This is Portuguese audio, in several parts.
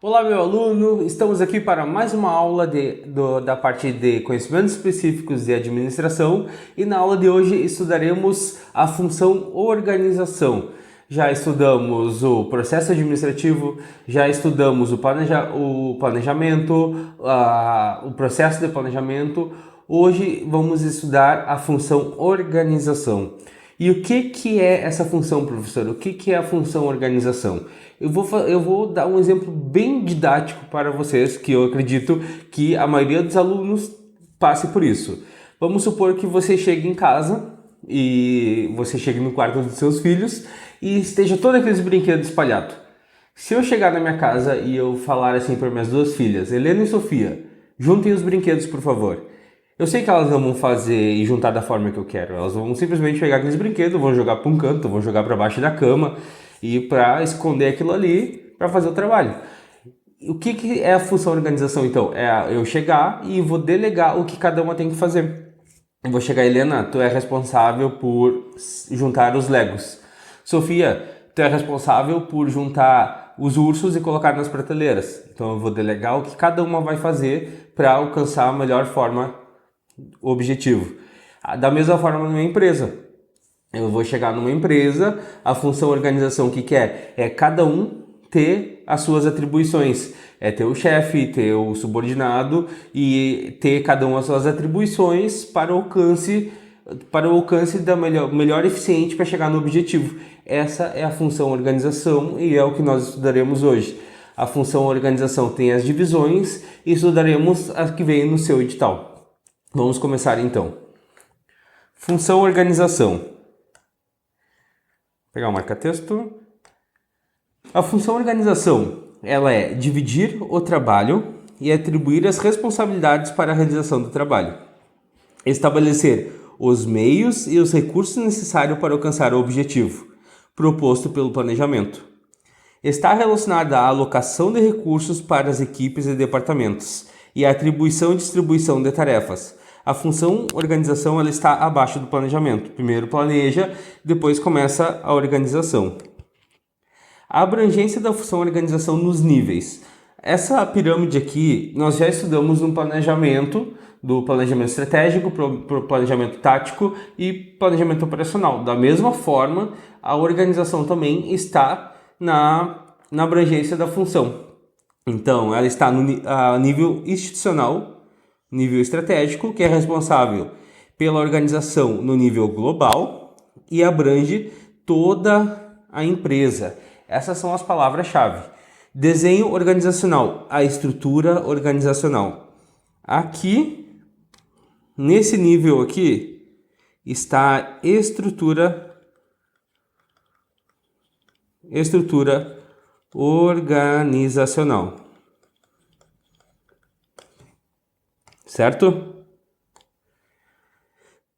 Olá, meu aluno! Estamos aqui para mais uma aula da parte de conhecimentos específicos de administração e na aula de hoje estudaremos a função organização. Já estudamos o processo administrativo, já estudamos o planejamento, o processo de planejamento. Hoje vamos estudar a função organização. E o que é essa função, professor? O que é a função organização? Eu vou dar um exemplo bem didático para vocês, que eu acredito que a maioria dos alunos passe por isso. Vamos supor que você chegue em casa e você chegue no quarto dos seus filhos e esteja todos aqueles brinquedos espalhados. Se eu chegar na minha casa e eu falar assim para minhas duas filhas, Helena e Sofia, juntem os brinquedos, por favor. Eu sei que elas não vão fazer e juntar da forma que eu quero. Elas vão simplesmente pegar aqueles brinquedos, vão jogar para um canto, vão jogar para baixo da cama e para esconder aquilo ali para fazer o trabalho. O que é a função organização então? É eu chegar e vou delegar o que cada uma tem que fazer. Eu vou chegar, Helena, tu é responsável por juntar os Legos. Sofia, tu é responsável por juntar os ursos e colocar nas prateleiras. Então eu vou delegar o que cada uma vai fazer para alcançar a melhor forma, o objetivo. Da mesma forma numa empresa. Eu vou chegar numa empresa, a função organização o que é? É cada um ter as suas atribuições. É ter o chefe, ter o subordinado e ter cada um as suas atribuições para o alcance da melhor eficiente para chegar no objetivo. Essa é a função organização e é o que nós estudaremos hoje. A função organização tem as divisões e estudaremos as que vem no seu edital. Vamos começar então. Função organização. Vou pegar o marca-texto. A função organização, ela é dividir o trabalho e atribuir as responsabilidades para a realização do trabalho. Estabelecer os meios e os recursos necessários para alcançar o objetivo, proposto pelo planejamento. Está relacionada à alocação de recursos para as equipes e departamentos e à atribuição e distribuição de tarefas. A função organização ela está abaixo do planejamento. Primeiro planeja, depois começa a organização. A abrangência da função organização nos níveis. Essa pirâmide aqui nós já estudamos no planejamento, do planejamento estratégico, planejamento tático e planejamento operacional. Da mesma forma, a organização também está na abrangência da função. Então, ela está a nível institucional, nível estratégico, que é responsável pela organização no nível global e abrange toda a empresa. Essas são as palavras-chave. Desenho organizacional, a estrutura organizacional. Aqui, nesse nível aqui, está a estrutura organizacional. Certo?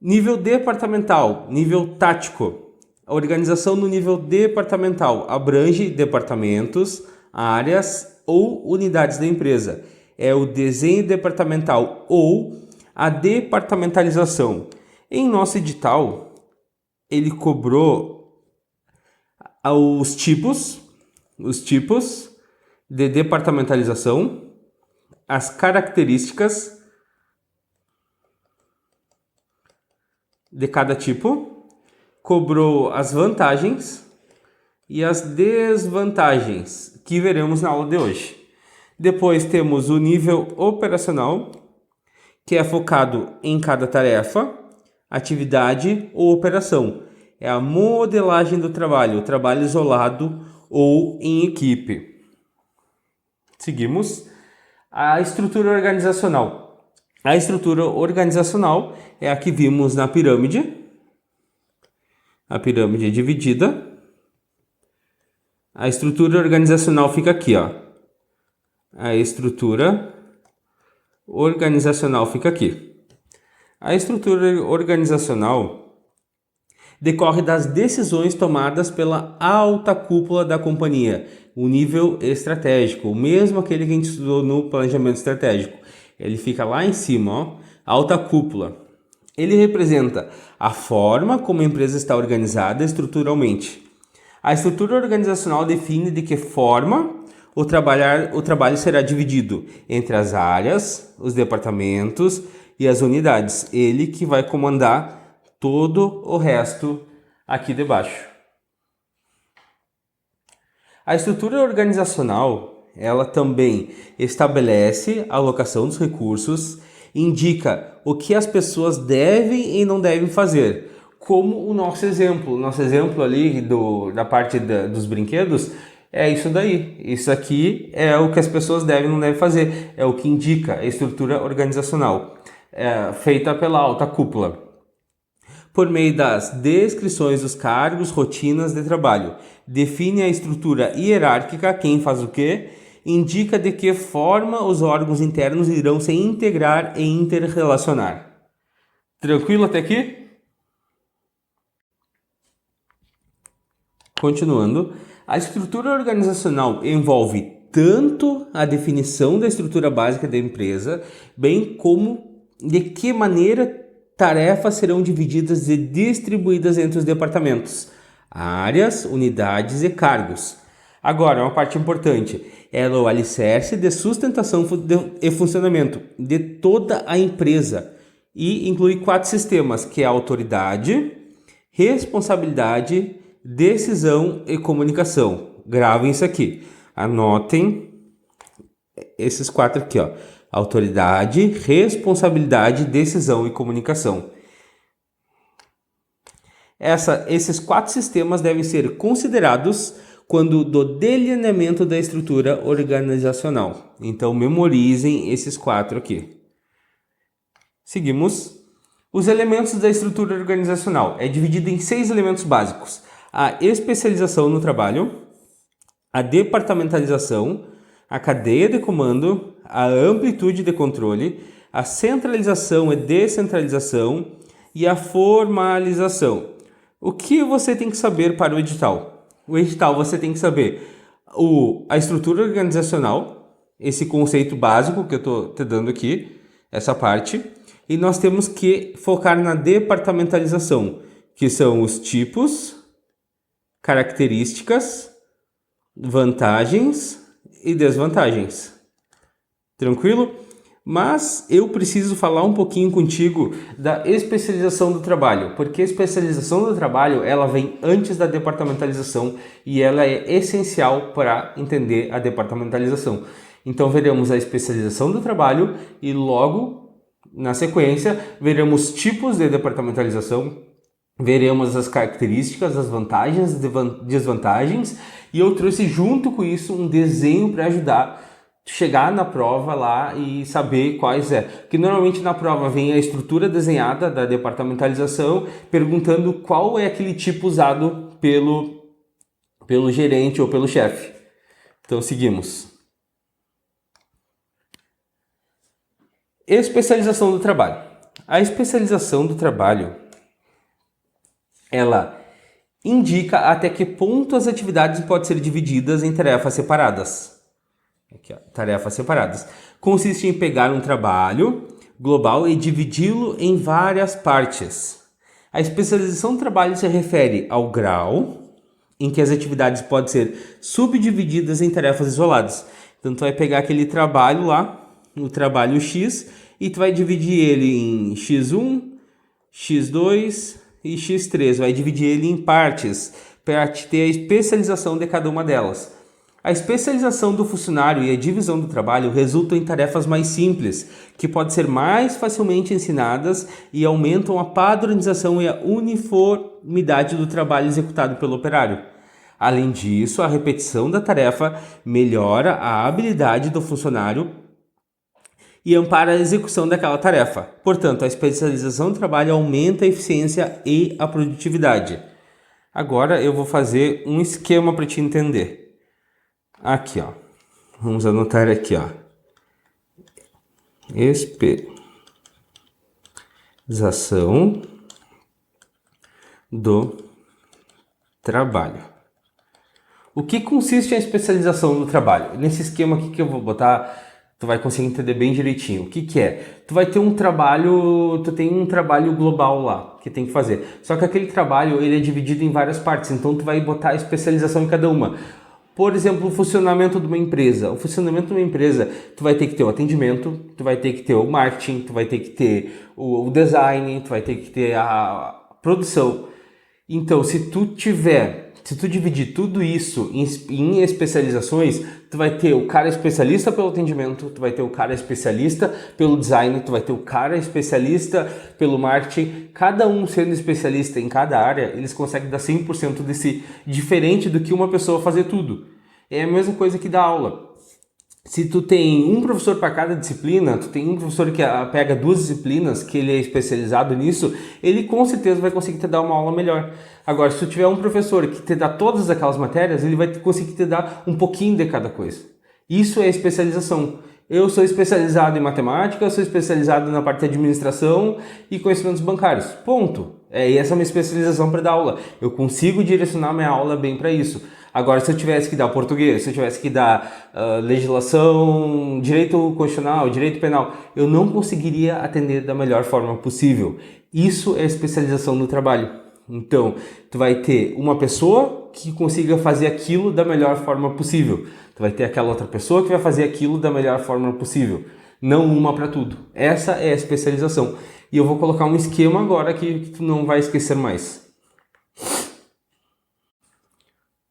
Nível departamental, nível tático. A organização no nível departamental abrange departamentos, áreas ou unidades da empresa. É o desenho departamental ou a departamentalização. Em nosso edital, ele cobrou os tipos de departamentalização, as características de cada tipo, cobrou as vantagens e as desvantagens que veremos na aula de hoje. Depois temos o nível operacional, que é focado em cada tarefa, atividade ou operação. É a modelagem do trabalho, o trabalho isolado ou em equipe. Seguimos. A estrutura organizacional. A estrutura organizacional é a que vimos na pirâmide. A pirâmide é dividida. A estrutura organizacional fica aqui, ó. A estrutura organizacional fica aqui. A estrutura organizacional decorre das decisões tomadas pela alta cúpula da companhia, o nível estratégico, o mesmo aquele que a gente estudou no planejamento estratégico. Ele fica lá em cima, ó, alta cúpula. Ele representa a forma como a empresa está organizada estruturalmente. A estrutura organizacional define de que forma o trabalho será dividido entre as áreas, os departamentos e as unidades. Ele que vai comandar todo o resto aqui debaixo. A estrutura organizacional, ela também estabelece a alocação dos recursos, indica o que as pessoas devem e não devem fazer, como o nosso exemplo. O nosso exemplo ali da parte dos brinquedos é isso daí. Isso aqui é o que as pessoas devem e não devem fazer. É o que indica a estrutura organizacional, feita pela alta cúpula. Por meio das descrições dos cargos, rotinas de trabalho, define a estrutura hierárquica, quem faz o quê, indica de que forma os órgãos internos irão se integrar e interrelacionar. Tranquilo até aqui? Continuando, a estrutura organizacional envolve tanto a definição da estrutura básica da empresa, bem como de que maneira tarefas serão divididas e distribuídas entre os departamentos, áreas, unidades e cargos. Agora, uma parte importante, ela é o alicerce de sustentação e funcionamento de toda a empresa e inclui 4 sistemas, que é a autoridade, responsabilidade, decisão e comunicação. Gravem isso aqui, anotem esses 4 aqui, ó. Autoridade, responsabilidade, decisão e comunicação. Esses 4 sistemas devem ser considerados quando do delineamento da estrutura organizacional. Então, memorizem esses 4 aqui. Seguimos. Os elementos da estrutura organizacional é dividido em 6 elementos básicos: a especialização no trabalho, a departamentalização, a cadeia de comando, a amplitude de controle, a centralização e descentralização e a formalização. O que você tem que saber para o edital? O edital você tem que saber a estrutura organizacional, esse conceito básico que eu estou te dando aqui, essa parte, e nós temos que focar na departamentalização, que são os tipos, características, vantagens e desvantagens. Tranquilo? Mas eu preciso falar um pouquinho contigo da especialização do trabalho, porque a especialização do trabalho ela vem antes da departamentalização e ela é essencial para entender a departamentalização. Então veremos a especialização do trabalho e logo na sequência veremos tipos de departamentalização, veremos as características, as vantagens e desvantagens, e eu trouxe junto com isso um desenho para ajudar chegar na prova lá e saber quais é. Porque normalmente na prova vem a estrutura desenhada da departamentalização, perguntando qual é aquele tipo usado pelo gerente ou pelo chefe. Então seguimos. Especialização do trabalho. A especialização do trabalho, ela indica até que ponto as atividades podem ser divididas em tarefas separadas. Aqui, ó, tarefas separadas. Consiste em pegar um trabalho global e dividi-lo em várias partes. A especialização do trabalho se refere ao grau em que as atividades podem ser subdivididas em tarefas isoladas. Então, tu vai pegar aquele trabalho lá, o trabalho X, e tu vai dividir ele em X1, X2 e X3. Vai dividir ele em partes para ter a especialização de cada uma delas. A especialização do funcionário e a divisão do trabalho resultam em tarefas mais simples, que podem ser mais facilmente ensinadas e aumentam a padronização e a uniformidade do trabalho executado pelo operário. Além disso, a repetição da tarefa melhora a habilidade do funcionário e ampara a execução daquela tarefa. Portanto, a especialização do trabalho aumenta a eficiência e a produtividade. Agora eu vou fazer um esquema para te entender. Aqui, ó. Vamos anotar aqui, ó. Especialização do trabalho. O que consiste a especialização do trabalho? Nesse esquema aqui que eu vou botar, tu vai conseguir entender bem direitinho. O que é? Tu vai ter um trabalho, tu tem um trabalho global lá que tem que fazer. Só que aquele trabalho, ele é dividido em várias partes, então tu vai botar a especialização em cada uma. Por exemplo, o funcionamento de uma empresa. O funcionamento de uma empresa, tu vai ter que ter o atendimento, tu vai ter que ter o marketing, tu vai ter que ter o design, tu vai ter que ter a produção. Então, se tu dividir tudo isso em especializações, tu vai ter o cara especialista pelo atendimento, tu vai ter o cara especialista pelo design, tu vai ter o cara especialista pelo marketing. Cada um sendo especialista em cada área, eles conseguem dar 100% desse, diferente do que uma pessoa fazer tudo. É a mesma coisa que dar aula. Se tu tem um professor para cada disciplina, tu tem um professor que pega duas disciplinas, que ele é especializado nisso, ele com certeza vai conseguir te dar uma aula melhor. Agora, se tu tiver um professor que te dá todas aquelas matérias, ele vai conseguir te dar um pouquinho de cada coisa. Isso é especialização. Eu sou especializado em matemática, eu sou especializado na parte de administração e conhecimentos bancários. Ponto. Essa é a minha especialização para dar aula. Eu consigo direcionar minha aula bem para isso. Agora, se eu tivesse que dar português, se eu tivesse que dar legislação, direito constitucional, direito penal, eu não conseguiria atender da melhor forma possível. Isso é especialização no trabalho. Então, tu vai ter uma pessoa que consiga fazer aquilo da melhor forma possível. Tu vai ter aquela outra pessoa que vai fazer aquilo da melhor forma possível. Não uma para tudo. Essa é a especialização. E eu vou colocar um esquema agora que tu não vai esquecer mais.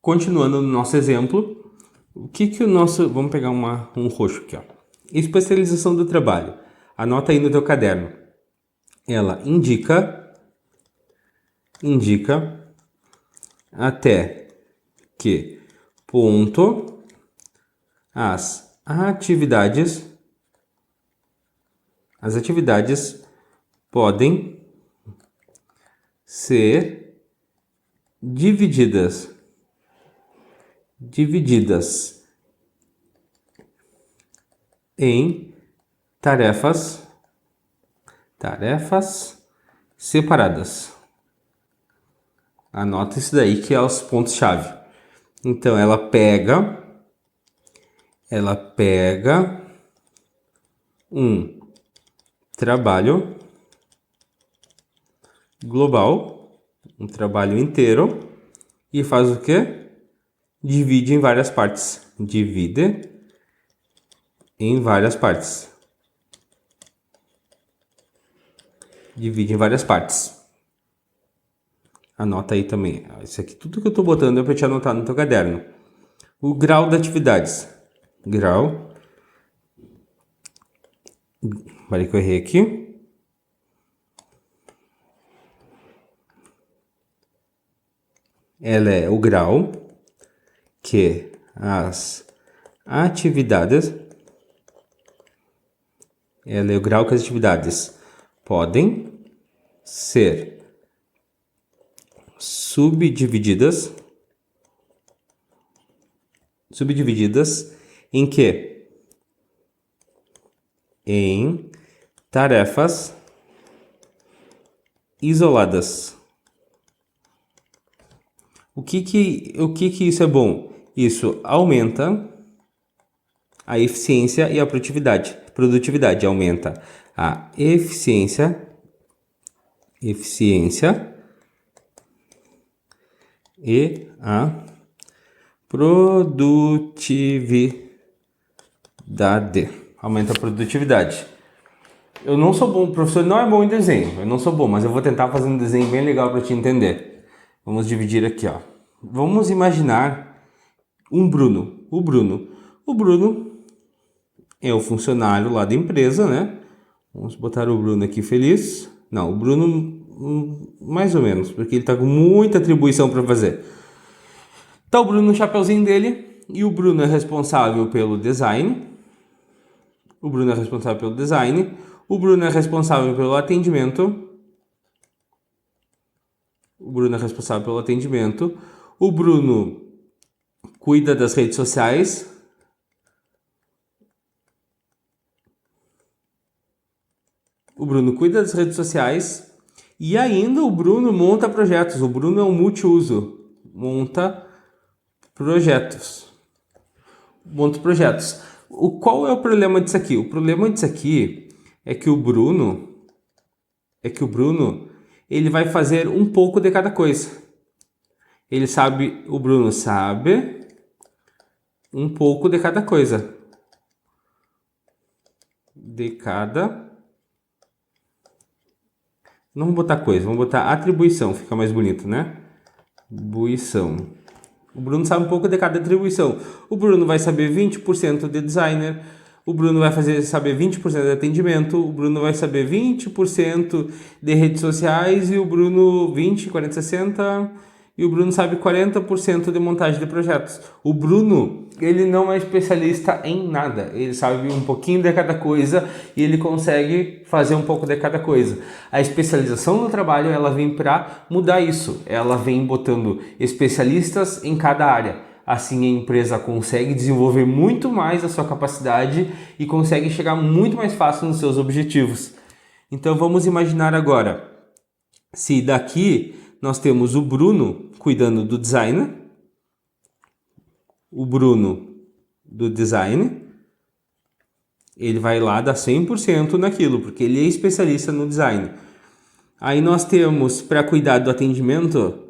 Continuando no nosso exemplo, o que o nosso... Vamos pegar um roxo aqui, ó. Especialização do trabalho. Anota aí no teu caderno. Ela indica até que ponto as atividades podem ser divididas em tarefas separadas. Anota isso daí que é os pontos-chave. Então, ela pega um trabalho global, um trabalho inteiro, e faz o quê? Divide em várias partes. Divide em várias partes. Anota aí também. Isso aqui, tudo que eu tô botando é para te anotar no teu caderno. O grau de atividades. Peraí que eu errei aqui. Ela é o grau que as atividades podem ser subdivididas em quê? Em tarefas isoladas. O que isso é bom? Isso aumenta a eficiência e a produtividade. Aumenta a eficiência e a produtividade. Aumenta a produtividade. Eu não sou bom, o professor não é bom em desenho. Eu não sou bom, mas eu vou tentar fazer um desenho bem legal para te entender. Vamos dividir aqui, ó. Vamos imaginar um Bruno. O Bruno é o funcionário lá da empresa, né? Vamos botar o Bruno aqui feliz. Não, o Bruno mais ou menos, porque ele tá com muita atribuição para fazer. Tá o Bruno no chapeuzinho dele e o Bruno é responsável pelo design. O Bruno é responsável pelo atendimento. O Bruno cuida das redes sociais. E ainda o Bruno monta projetos. O Bruno é um multiuso. Monta projetos. Qual é o problema disso aqui? O problema disso aqui é que o Bruno ele vai fazer um pouco de cada coisa. O Bruno sabe um pouco de cada coisa. De cada... Não vamos botar coisa, vamos botar atribuição, fica mais bonito, né? Atribuição. O Bruno sabe um pouco de cada atribuição. O Bruno vai saber 20% de designer, o Bruno vai saber 20% de atendimento, o Bruno vai saber 20% de redes sociais e o Bruno 20, 40, 60 e o Bruno sabe 40% de montagem de projetos. O Bruno, ele não é especialista em nada, ele sabe um pouquinho de cada coisa e ele consegue fazer um pouco de cada coisa. A especialização no trabalho, ela vem para mudar isso, ela vem botando especialistas em cada área. Assim a empresa consegue desenvolver muito mais a sua capacidade e consegue chegar muito mais fácil nos seus objetivos. Então vamos imaginar agora, se daqui nós temos o Bruno cuidando do design, o Bruno do design, ele vai lá dar 100% naquilo, porque ele é especialista no design. Aí nós temos, para cuidar do atendimento,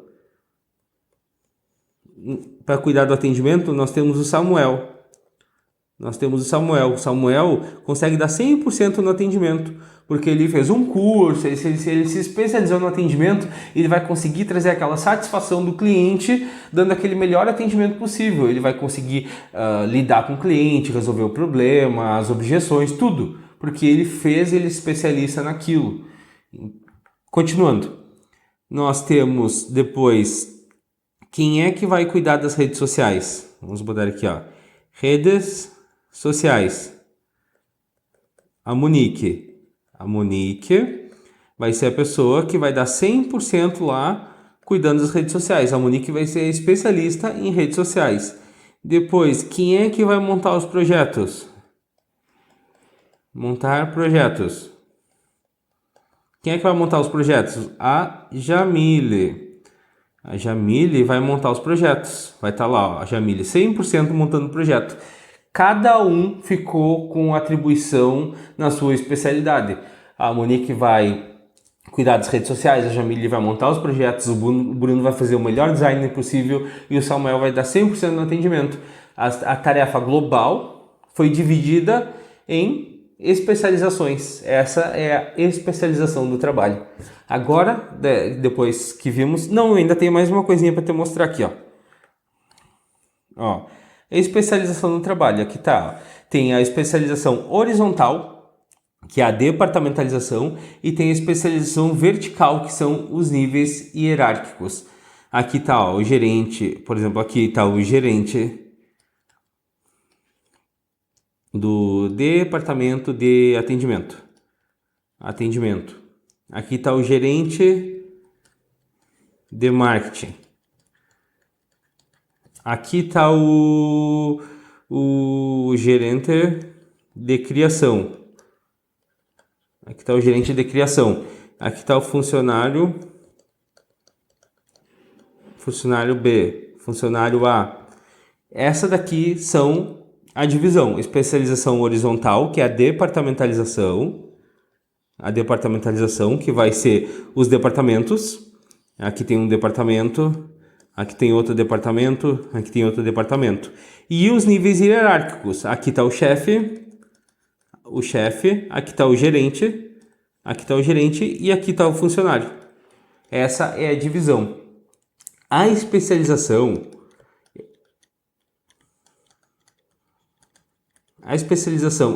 nós temos o Samuel. O Samuel consegue dar 100% no atendimento, porque ele fez um curso, ele se especializou no atendimento, ele vai conseguir trazer aquela satisfação do cliente, dando aquele melhor atendimento possível. Ele vai conseguir lidar com o cliente, resolver o problema, as objeções, tudo, porque ele é especialista naquilo. Continuando, nós temos depois, quem é que vai cuidar das redes sociais? Vamos botar aqui, ó, redes sociais. A Monique vai ser a pessoa que vai dar 100% lá cuidando das redes sociais. A Monique vai ser especialista em redes sociais. Depois, quem é que vai montar os projetos? Montar projetos. Quem é que vai montar os projetos? A Jamile. A Jamile vai montar os projetos. Vai estar lá, ó, a Jamile 100% montando o projeto. Cada um ficou com atribuição na sua especialidade. A Monique vai cuidar das redes sociais, a Jamile vai montar os projetos, o Bruno vai fazer o melhor design possível e o Samuel vai dar 100% no atendimento. A tarefa global foi dividida em especializações. Essa é a especialização do trabalho. Agora, depois que vimos... Não, ainda tem mais uma coisinha para te mostrar aqui, ó. Especialização no trabalho, aqui tá. Tem a especialização horizontal, que é a departamentalização, e tem a especialização vertical, que são os níveis hierárquicos. Aqui tá, ó, o gerente, por exemplo, aqui tá o gerente do departamento de atendimento. Aqui tá o gerente de marketing. Aqui está o gerente de criação. Aqui está o gerente de criação. Aqui está o funcionário B, funcionário A. Essa daqui são a divisão, especialização horizontal, que é a departamentalização. A departamentalização, que vai ser os departamentos. Aqui tem um departamento... Aqui tem outro departamento, aqui tem outro departamento. E os níveis hierárquicos. Aqui está o chefe, aqui está o gerente e aqui está o funcionário. Essa é a divisão. A especialização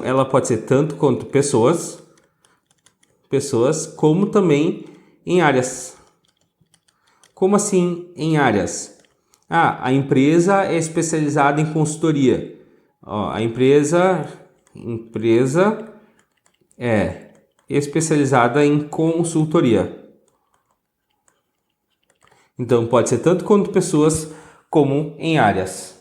ela pode ser tanto quanto pessoas, como também em áreas. Como assim em áreas? A empresa é especializada em consultoria. Ó, a empresa é especializada em consultoria. Então pode ser tanto quanto pessoas como em áreas.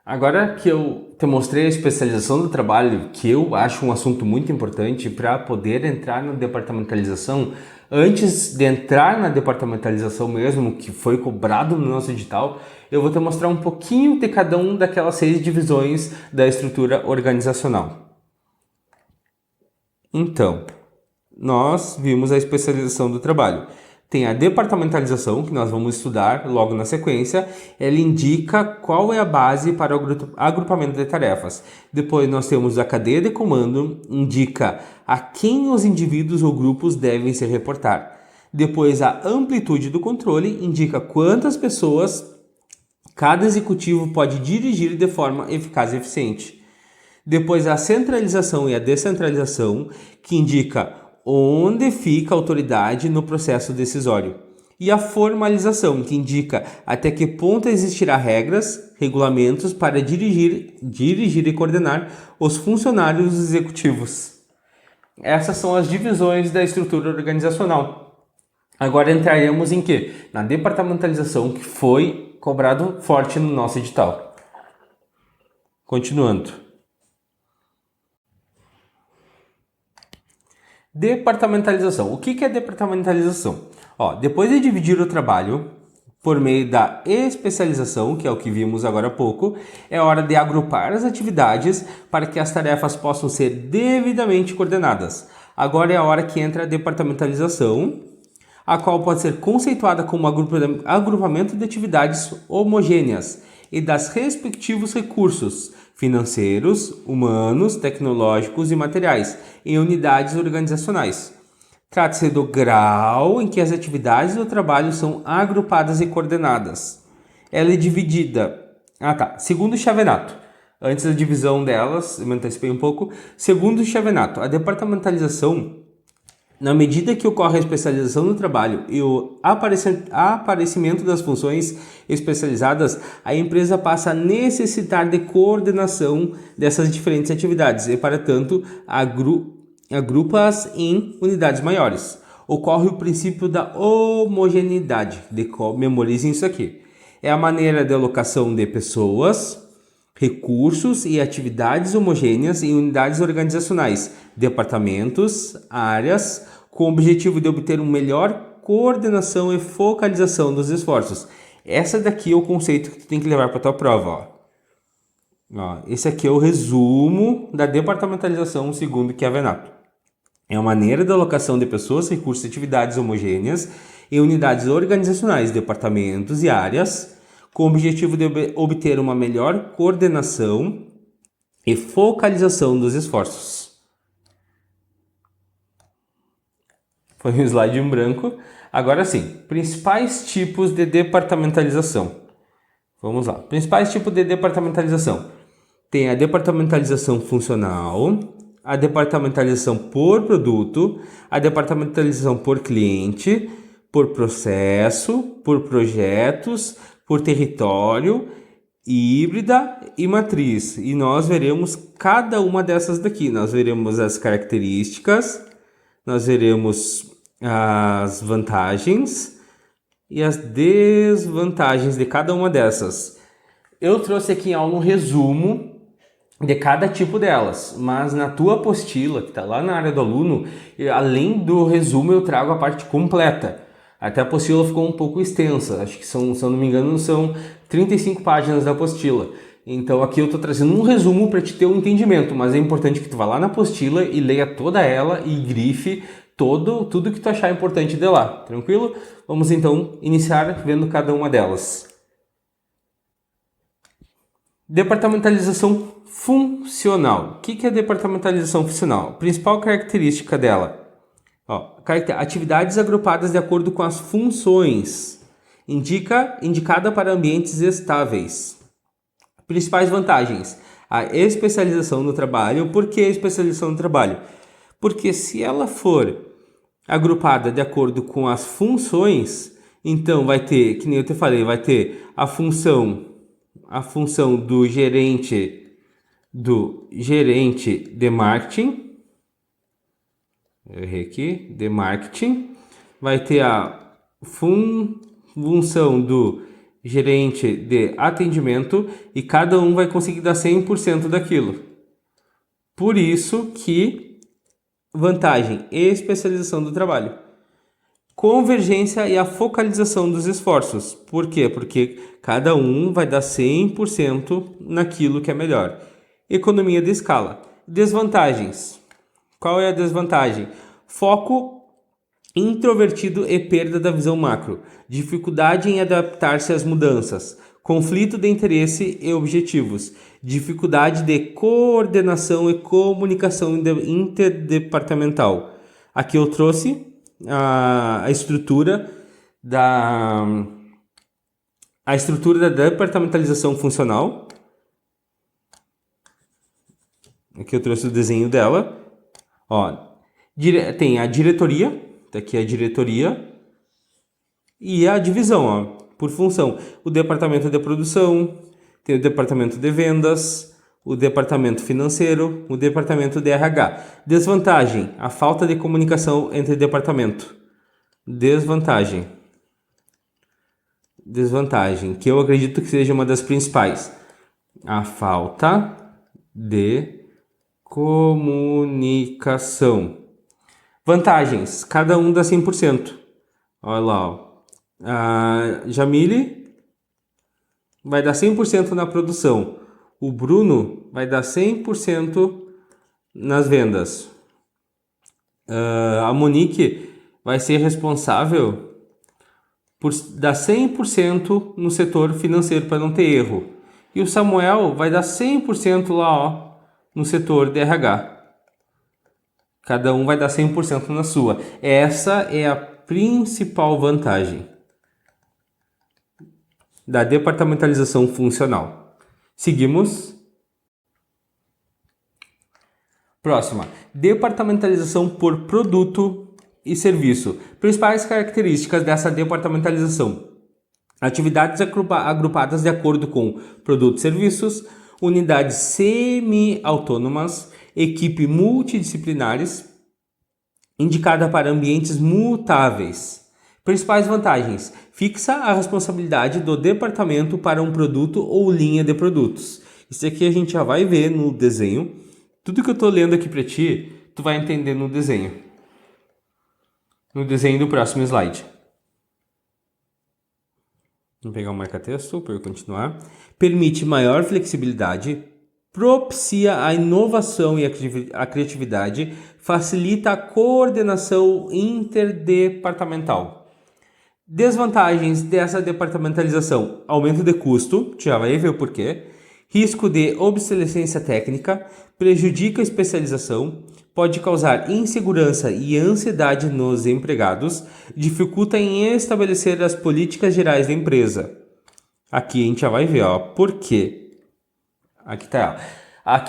Agora que eu te mostrei a especialização do trabalho, que eu acho um assunto muito importante para poder entrar na departamentalização, antes de entrar na departamentalização mesmo, que foi cobrado no nosso edital, eu vou te mostrar um pouquinho de cada um daquelas 6 divisões da estrutura organizacional. Então, nós vimos a especialização do trabalho. Tem a departamentalização, que nós vamos estudar logo na sequência. Ela indica qual é a base para o agrupamento de tarefas. Depois nós temos a cadeia de comando, indica a quem os indivíduos ou grupos devem se reportar. Depois a amplitude do controle, indica quantas pessoas cada executivo pode dirigir de forma eficaz e eficiente. Depois a centralização e a descentralização, que indica onde fica a autoridade no processo decisório. E a formalização, que indica até que ponto existirá regras, regulamentos para dirigir e coordenar os funcionários executivos. Essas são as divisões da estrutura organizacional. Agora entraremos em quê? Na departamentalização, que foi cobrado forte no nosso edital. Continuando. Departamentalização. O que é departamentalização? Depois de dividir o trabalho por meio da especialização, que é o que vimos agora há pouco, é hora de agrupar as atividades para que as tarefas possam ser devidamente coordenadas. Agora é a hora que entra a departamentalização, a qual pode ser conceituada como agrupamento de atividades homogêneas e das respectivos recursos financeiros, humanos, tecnológicos e materiais em unidades organizacionais. Trata-se do grau em que as atividades do trabalho são agrupadas e coordenadas. Ela é dividida... Segundo o Chavenato. Antes da divisão delas, eu me antecipei um pouco. Segundo o Chavenato, a departamentalização, na medida que ocorre a especialização no trabalho e o aparecimento das funções especializadas, a empresa passa a necessitar de coordenação dessas diferentes atividades e, para tanto, agrupa-as em unidades maiores. Ocorre o princípio da homogeneidade. Memorizem isso aqui. É a maneira de alocação de pessoas, recursos e atividades homogêneas em unidades organizacionais, departamentos, áreas, com o objetivo de obter uma melhor coordenação e focalização dos esforços. Essa daqui é o conceito que tu tem que levar para a tua prova. Esse aqui é o resumo da departamentalização segundo Chiavenato. É a maneira de alocação de pessoas, recursos e atividades homogêneas em unidades organizacionais, departamentos e áreas, com o objetivo de obter uma melhor coordenação e focalização dos esforços. Foi um slide em branco. Agora sim, principais tipos de departamentalização. Vamos lá. Principais tipos de departamentalização. Tem a departamentalização funcional, a departamentalização por produto, a departamentalização por cliente, por processo, por projetos, por território, híbrida e matriz. E nós veremos cada uma dessas daqui. Nós veremos as características, nós veremos as vantagens e as desvantagens de cada uma dessas. Eu trouxe aqui em aula um resumo de cada tipo delas, mas na tua apostila, que está lá na área do aluno, além do resumo eu trago a parte completa. Até a apostila ficou um pouco extensa, acho que se eu não me engano são 35 páginas da apostila. Então aqui eu estou trazendo um resumo para te ter um entendimento, mas é importante que tu vá lá na apostila e leia toda ela e grife tudo que tu achar importante de lá, tranquilo? Vamos então iniciar vendo cada uma delas. Departamentalização funcional. O que é departamentalização funcional? Principal característica dela. Atividades agrupadas de acordo com as funções. Indicada para ambientes estáveis. Principais vantagens. A especialização no trabalho. Por que a especialização no trabalho? Porque se ela for agrupada de acordo com as funções, então vai ter, que nem eu te falei, vai ter a função do gerente de marketing. Eu errei aqui, de marketing. Vai ter a função do gerente de atendimento e cada um vai conseguir dar 100% daquilo. Por isso que vantagem, especialização do trabalho. Convergência e a focalização dos esforços. Por quê? Porque cada um vai dar 100% naquilo que é melhor. Economia de escala. Desvantagens. Qual é a desvantagem? Foco introvertido e perda da visão macro, dificuldade em adaptar-se às mudanças, conflito de interesse e objetivos, dificuldade de coordenação e comunicação interdepartamental. Aqui eu trouxe a estrutura da departamentalização funcional. Aqui eu trouxe o desenho dela. Ó, tem a diretoria, aqui a diretoria, e a divisão, ó, por função. O departamento de produção, tem o departamento de vendas, o departamento financeiro, o departamento de RH. Desvantagem, a falta de comunicação entre departamento. Desvantagem, que eu acredito que seja uma das principais. A falta de comunicação. Vantagens, cada um dá 100%. Olha lá, ó. A Jamile vai dar 100% na produção. O Bruno vai dar 100% nas vendas. A Monique vai ser responsável por dar 100% no setor financeiro para não ter erro. E o Samuel vai dar 100% lá, ó, no setor de RH. Cada um vai dar 100% na sua. Essa é a principal vantagem da departamentalização funcional. Seguimos. Próxima. Departamentalização por produto e serviço. Principais características dessa departamentalização. Atividades agrupadas de acordo com produtos e serviços, unidades semi-autônomas, equipe multidisciplinares, indicada para ambientes mutáveis. Principais vantagens: fixa a responsabilidade do departamento para um produto ou linha de produtos. Isso aqui a gente já vai ver no desenho. Tudo que eu estou lendo aqui para ti, tu vai entender no desenho. No desenho do próximo slide. Vou pegar o marca-texto para eu continuar. Permite maior flexibilidade, propicia a inovação e a criatividade, facilita a coordenação interdepartamental. Desvantagens dessa departamentalização: aumento de custo, já vai ver o porquê, risco de obsolescência técnica, prejudica a especialização, pode causar insegurança e ansiedade nos empregados, dificulta em estabelecer as políticas gerais da empresa. Aqui a gente já vai ver, ó, por quê. Aqui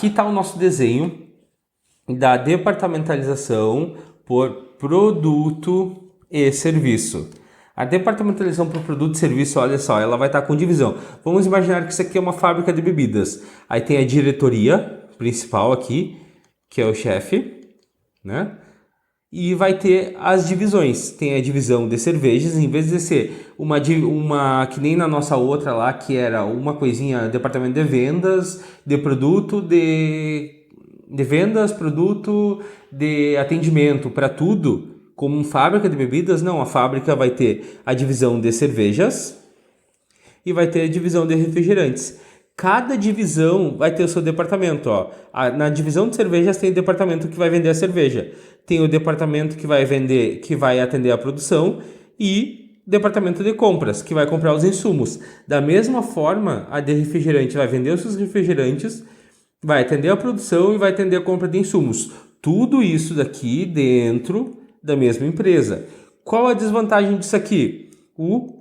tá o nosso desenho da departamentalização por produto e serviço. A departamentalização por produto e serviço, olha só, ela vai estar com divisão. Vamos imaginar que isso aqui é uma fábrica de bebidas. Aí tem a diretoria principal aqui, que é o chefe, né? E vai ter as divisões. Tem a divisão de cervejas, em vez de ser uma que nem na nossa outra lá, que era uma coisinha, departamento de vendas, de produto, de vendas, produto, de atendimento, para tudo, como fábrica de bebidas. Não, a fábrica vai ter a divisão de cervejas e vai ter a divisão de refrigerantes. Cada divisão vai ter o seu departamento, ó. Na divisão de cervejas tem o departamento que vai vender a cerveja. Tem o departamento que vai atender a produção e o departamento de compras, que vai comprar os insumos. Da mesma forma, a de refrigerante vai vender os seus refrigerantes, vai atender a produção e vai atender a compra de insumos. Tudo isso daqui dentro da mesma empresa. Qual a desvantagem disso aqui?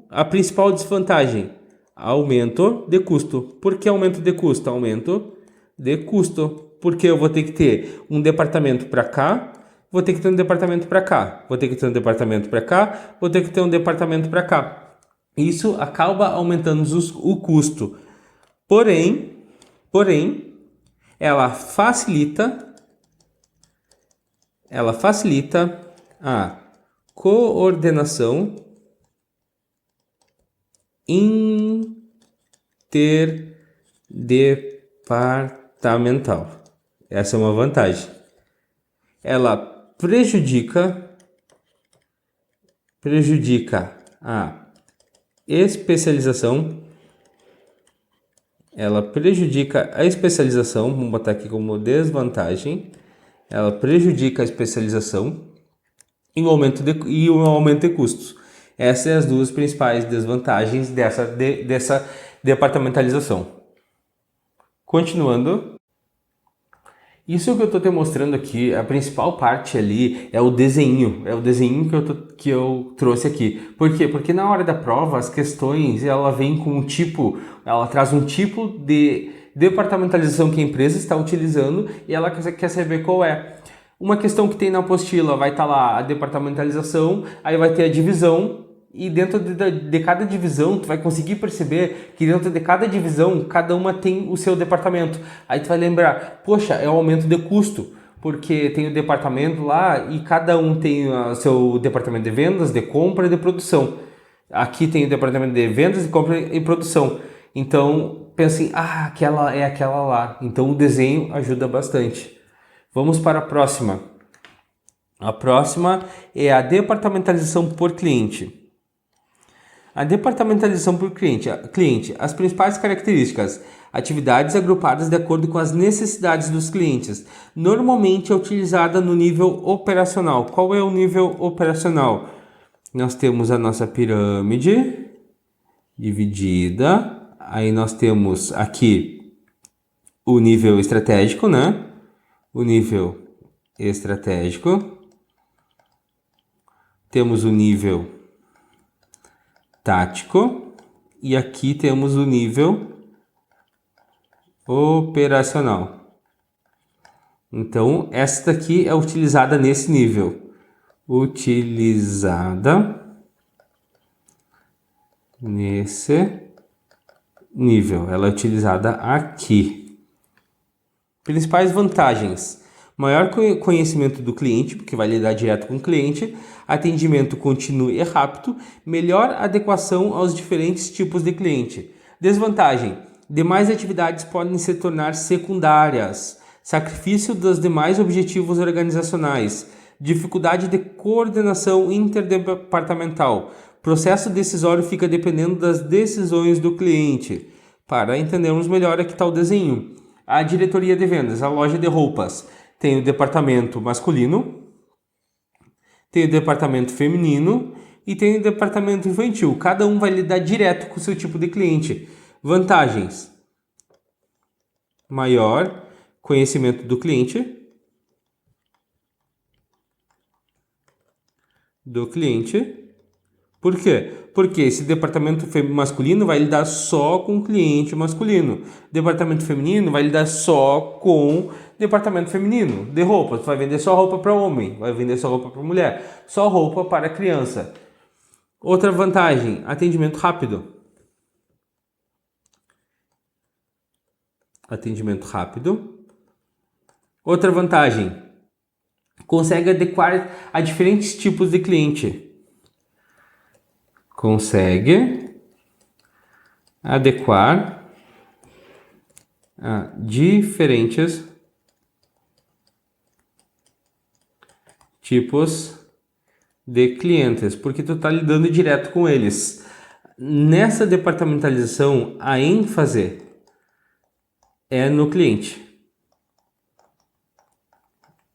A principal desvantagem: aumento de custo. Por que aumento de custo? Aumento de custo. Porque eu vou ter que ter um departamento para cá, vou ter que ter um departamento para cá, vou ter que ter um departamento para cá, vou ter que ter um departamento para cá. Isso acaba aumentando o custo. Porém, ela facilita a coordenação interdepartamental. Essa é uma vantagem. Ela prejudica a especialização. Vamos botar aqui como desvantagem. Ela prejudica a especialização. e o aumento de custos. Essas são as duas principais desvantagens dessa departamentalização. Continuando. Isso que eu estou te mostrando aqui, a principal parte ali é o desenho que eu trouxe aqui. Por quê? Porque na hora da prova, as questões, ela vem com um tipo, ela traz um tipo de departamentalização que a empresa está utilizando e ela quer saber qual é. Uma questão que tem na apostila vai estar lá a departamentalização, aí vai ter a divisão, e dentro de cada divisão tu vai conseguir perceber que dentro de cada divisão cada uma tem o seu departamento. Aí tu vai lembrar, poxa, é o aumento de custo, porque tem o departamento lá e cada um tem o seu departamento de vendas, de compra e de produção. Aqui tem o departamento de vendas, de compra e produção. Então pensem, aquela é aquela lá. Então o desenho ajuda bastante. Vamos para a próxima. A próxima é a departamentalização por cliente. A departamentalização por cliente. As principais características. Atividades agrupadas de acordo com as necessidades dos clientes. Normalmente é utilizada no nível operacional. Qual é o nível operacional? Nós temos a nossa pirâmide dividida. Aí nós temos aqui o nível estratégico, né? O nível estratégico. Temos o nível tático e aqui temos o nível operacional. Então, esta aqui é utilizada nesse nível. Utilizada nesse nível. Ela é utilizada aqui. Principais vantagens. Maior conhecimento do cliente, porque vai lidar direto com o cliente, atendimento contínuo e rápido, melhor adequação aos diferentes tipos de cliente. Desvantagem: demais atividades podem se tornar secundárias, sacrifício dos demais objetivos organizacionais, dificuldade de coordenação interdepartamental, processo decisório fica dependendo das decisões do cliente. Para entendermos melhor, aqui está o desenho. A diretoria de vendas, a loja de roupas, tem o departamento masculino, tem o departamento feminino e tem o departamento infantil. Cada um vai lidar direto com o seu tipo de cliente. Vantagens: maior conhecimento do cliente. Por quê? Porque esse departamento masculino vai lidar só com o cliente masculino. Departamento feminino vai lidar só com departamento feminino de roupas. Vai vender só roupa para homem, vai vender só roupa para mulher, só roupa para criança. Outra vantagem: atendimento rápido. Outra vantagem: consegue adequar a diferentes tipos de cliente. Consegue adequar a diferentes tipos de clientes, porque tu está lidando direto com eles. Nessa departamentalização, a ênfase é no cliente.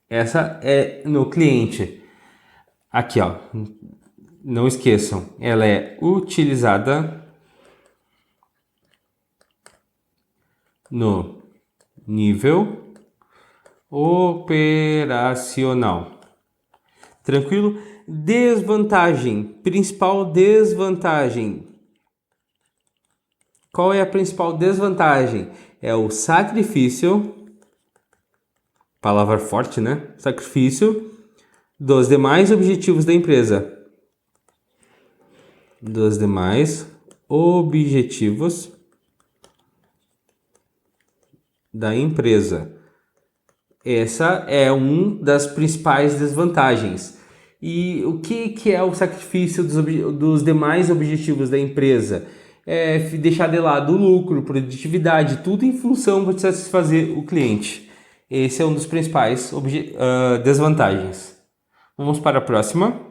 Essa é no cliente. Aqui, ó. Não esqueçam, ela é utilizada no nível operacional. Tranquilo? Desvantagem, principal desvantagem. Qual é a principal desvantagem? É o sacrifício, palavra forte, né? Sacrifício dos demais objetivos da empresa. Dos demais objetivos da empresa. Essa é uma das principais desvantagens. E o que é o sacrifício dos demais objetivos da empresa? É deixar de lado o lucro, produtividade, tudo em função de satisfazer o cliente. Esse é um dos principais desvantagens. Vamos para a próxima.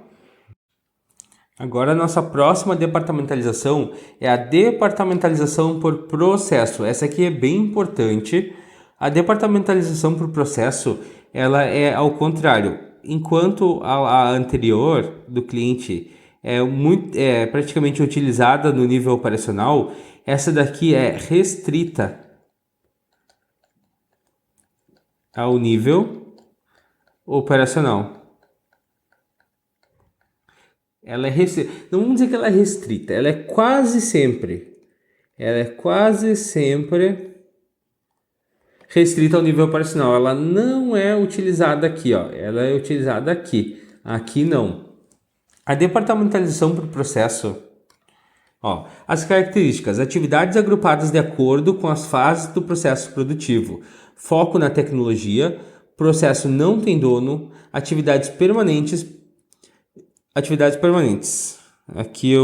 Agora, a nossa próxima departamentalização é a departamentalização por processo. Essa aqui é bem importante. A departamentalização por processo, ela é ao contrário. enquanto a anterior do cliente é praticamente utilizada no nível operacional, essa daqui é restrita ao nível operacional. Ela é restrita. Não vamos dizer que ela é restrita, ela é quase sempre restrita ao nível operacional. Ela não é utilizada aqui, ó. Ela é utilizada aqui. Aqui não. A departamentalização por processo. Ó, as características: atividades agrupadas de acordo com as fases do processo produtivo, foco na tecnologia, processo não tem dono, atividades permanentes. Aqui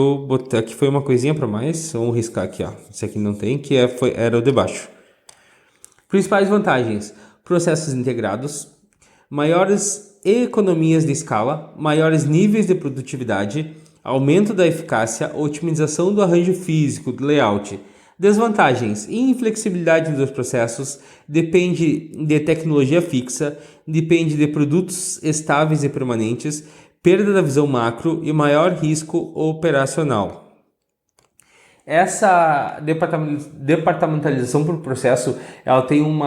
foi uma coisinha para mais, vamos riscar aqui, ó. Esse aqui não tem, era o de baixo. Principais vantagens: processos integrados, maiores economias de escala, maiores níveis de produtividade, aumento da eficácia, otimização do arranjo físico, do layout. Desvantagens: inflexibilidade dos processos, depende de tecnologia fixa, depende de produtos estáveis e permanentes, perda da visão macro e maior risco operacional. Essa departamentalização por processo, ela tem um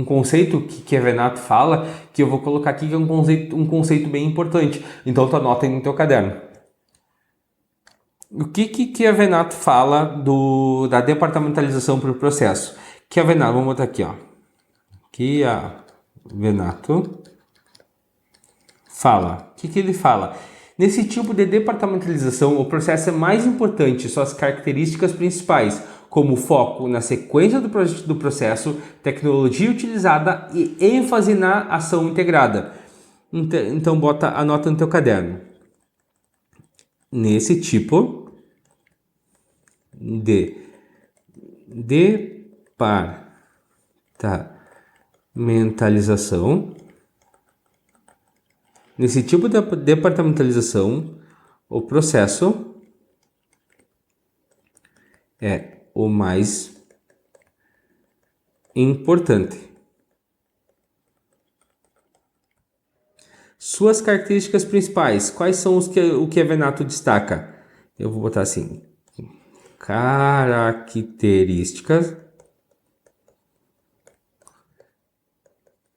conceito que a Venato fala, que eu vou colocar aqui, que é um conceito bem importante. Então tu anota aí no teu caderno. O que a Venato fala da departamentalização por processo? Que a Venato, vamos botar aqui, ó. Que a Venato fala. O que ele fala? Nesse tipo de departamentalização, o processo é mais importante, suas características principais, como foco na sequência do processo, tecnologia utilizada e ênfase na ação integrada. Então anota no teu caderno. Nesse tipo de departamentalização, o processo é o mais importante. Suas características principais, quais são o que a Venato destaca? Eu vou botar assim: características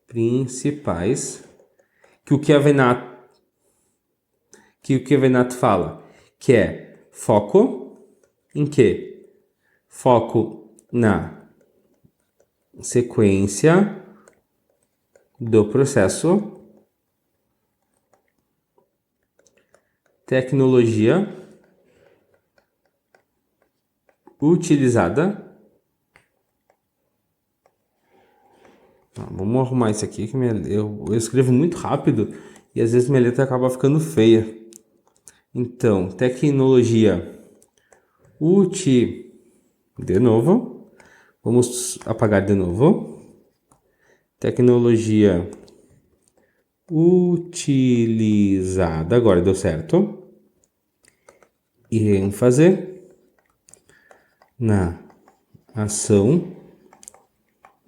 principais que o que a Venato fala, que é foco em quê? Foco na sequência do processo, tecnologia utilizada. Vamos arrumar isso aqui, que eu escrevo muito rápido e às vezes minha letra acaba ficando feia. Então, tecnologia de novo. Vamos apagar de novo. Tecnologia utilizada. Agora deu certo. E ênfase na ação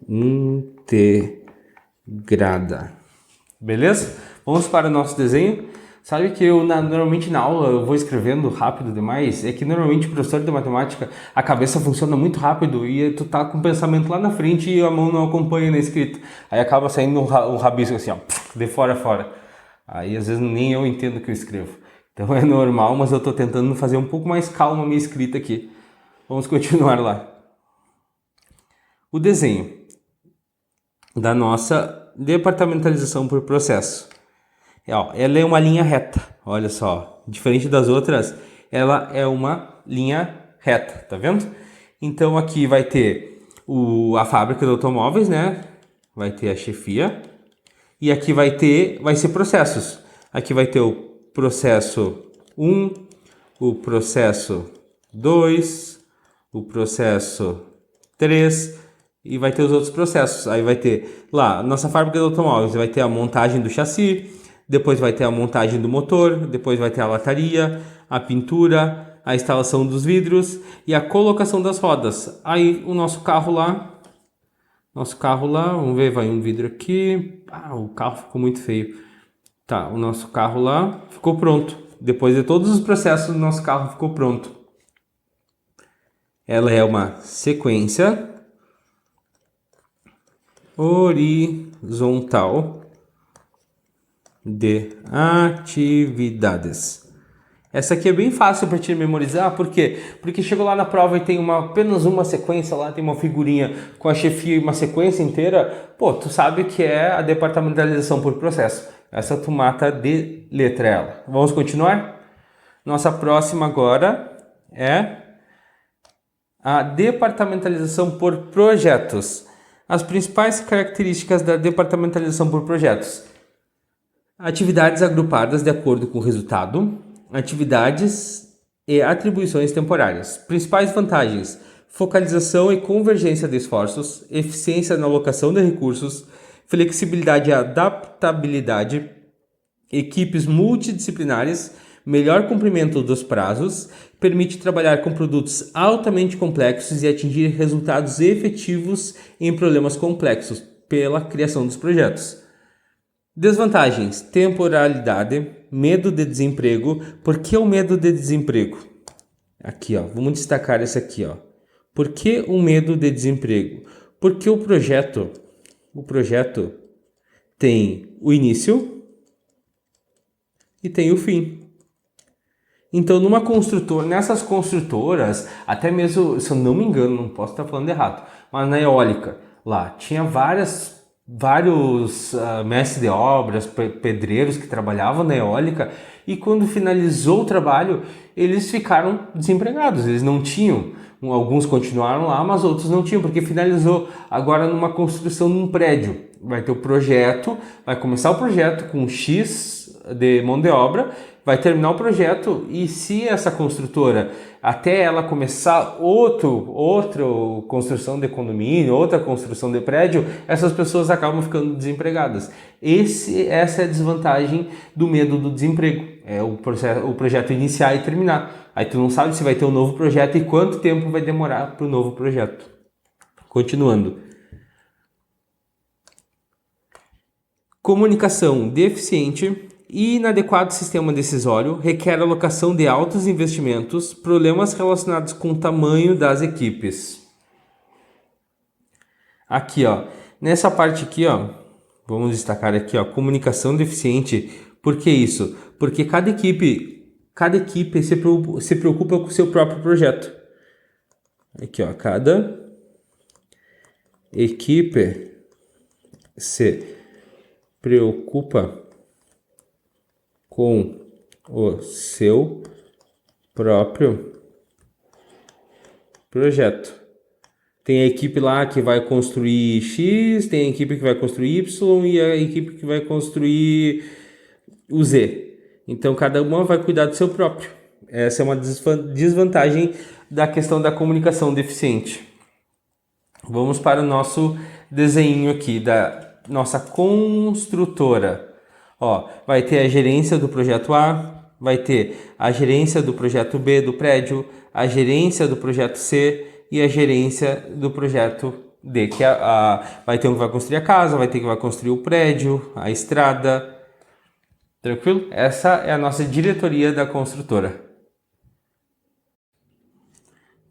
integrada. Beleza? Vamos para o nosso desenho. Sabe que normalmente na aula eu vou escrevendo rápido demais? É que normalmente o professor de matemática, a cabeça funciona muito rápido e tu tá com o pensamento lá na frente e a mão não acompanha na escrita. Aí acaba saindo um rabisco assim, ó, de fora a fora. Aí às vezes nem eu entendo o que eu escrevo. Então é normal, mas eu tô tentando fazer um pouco mais calma a minha escrita aqui. Vamos continuar lá. O desenho da nossa departamentalização por processo. Ela é uma linha reta, olha só, diferente das outras, ela é uma linha reta, tá vendo? Então aqui vai ter a fábrica de automóveis, né? Vai ter a chefia e aqui vai ser processos. Aqui vai ter o processo 1, o processo 2, o processo 3 e vai ter os outros processos. Aí vai ter lá, nossa fábrica de automóveis, vai ter a montagem do chassi, depois vai ter a montagem do motor, depois vai ter a lataria, a pintura, a instalação dos vidros e a colocação das rodas. Aí o nosso carro lá, Nosso carro lá, vamos ver, vai um vidro aqui. Ah, o carro ficou muito feio. Tá, o nosso carro lá ficou pronto. Depois de todos os processos, o nosso carro ficou pronto. Ela é uma sequência horizontal de atividades. Essa aqui é bem fácil para te memorizar, por quê? Porque chegou lá na prova e tem apenas uma sequência lá, tem uma figurinha com a chefia e uma sequência inteira, pô, tu sabe que é a departamentalização por processo. Essa tu mata de letra ela. Vamos continuar? Nossa próxima agora é a departamentalização por projetos. As principais características da departamentalização por projetos: atividades agrupadas de acordo com o resultado, atividades e atribuições temporárias. Principais vantagens: focalização e convergência de esforços, eficiência na alocação de recursos, flexibilidade e adaptabilidade, equipes multidisciplinares, melhor cumprimento dos prazos, permite trabalhar com produtos altamente complexos e atingir resultados efetivos em problemas complexos pela criação dos projetos. Desvantagens: temporalidade, medo de desemprego. Por que o medo de desemprego? Aqui, ó, vamos destacar esse aqui, ó. Por que o medo de desemprego? Porque o projeto tem o início e tem o fim. Então, nessas construtoras, até mesmo, se eu não me engano, não posso estar falando errado, mas na eólica, lá, tinha vários mestres de obras, pedreiros que trabalhavam na eólica, e quando finalizou o trabalho, eles ficaram desempregados, eles não tinham. Alguns continuaram lá, mas outros não tinham, porque finalizou agora numa construção num prédio. Vai ter o projeto, vai começar o projeto com X de mão de obra, vai terminar o projeto, e se essa construtora, até ela começar outra construção de condomínio, outra construção de prédio, essas pessoas acabam ficando desempregadas. Essa é a desvantagem do medo do desemprego, é o projeto iniciar e terminar. Aí tu não sabe se vai ter um novo projeto e quanto tempo vai demorar para o novo projeto. Continuando. Comunicação deficiente e inadequado sistema decisório requer alocação de altos investimentos, problemas relacionados com o tamanho das equipes. Aqui, ó, nessa parte aqui, ó, vamos destacar aqui, ó, comunicação deficiente. Por que isso? Porque cada equipe se preocupa com o seu próprio projeto. Aqui, ó, cada equipe se preocupa com o seu próprio projeto. Tem a equipe lá que vai construir X, tem a equipe que vai construir Y e a equipe que vai construir o Z. Então, cada uma vai cuidar do seu próprio. Essa é uma desvantagem da questão da comunicação deficiente. Vamos para o nosso desenho aqui da nossa construtora. Ó, vai ter a gerência do projeto A, vai ter a gerência do projeto B do prédio, a gerência do projeto C e a gerência do projeto D, que vai ter um que vai construir a casa, vai ter que vai construir o prédio, a estrada. Tranquilo? Essa é a nossa diretoria da construtora.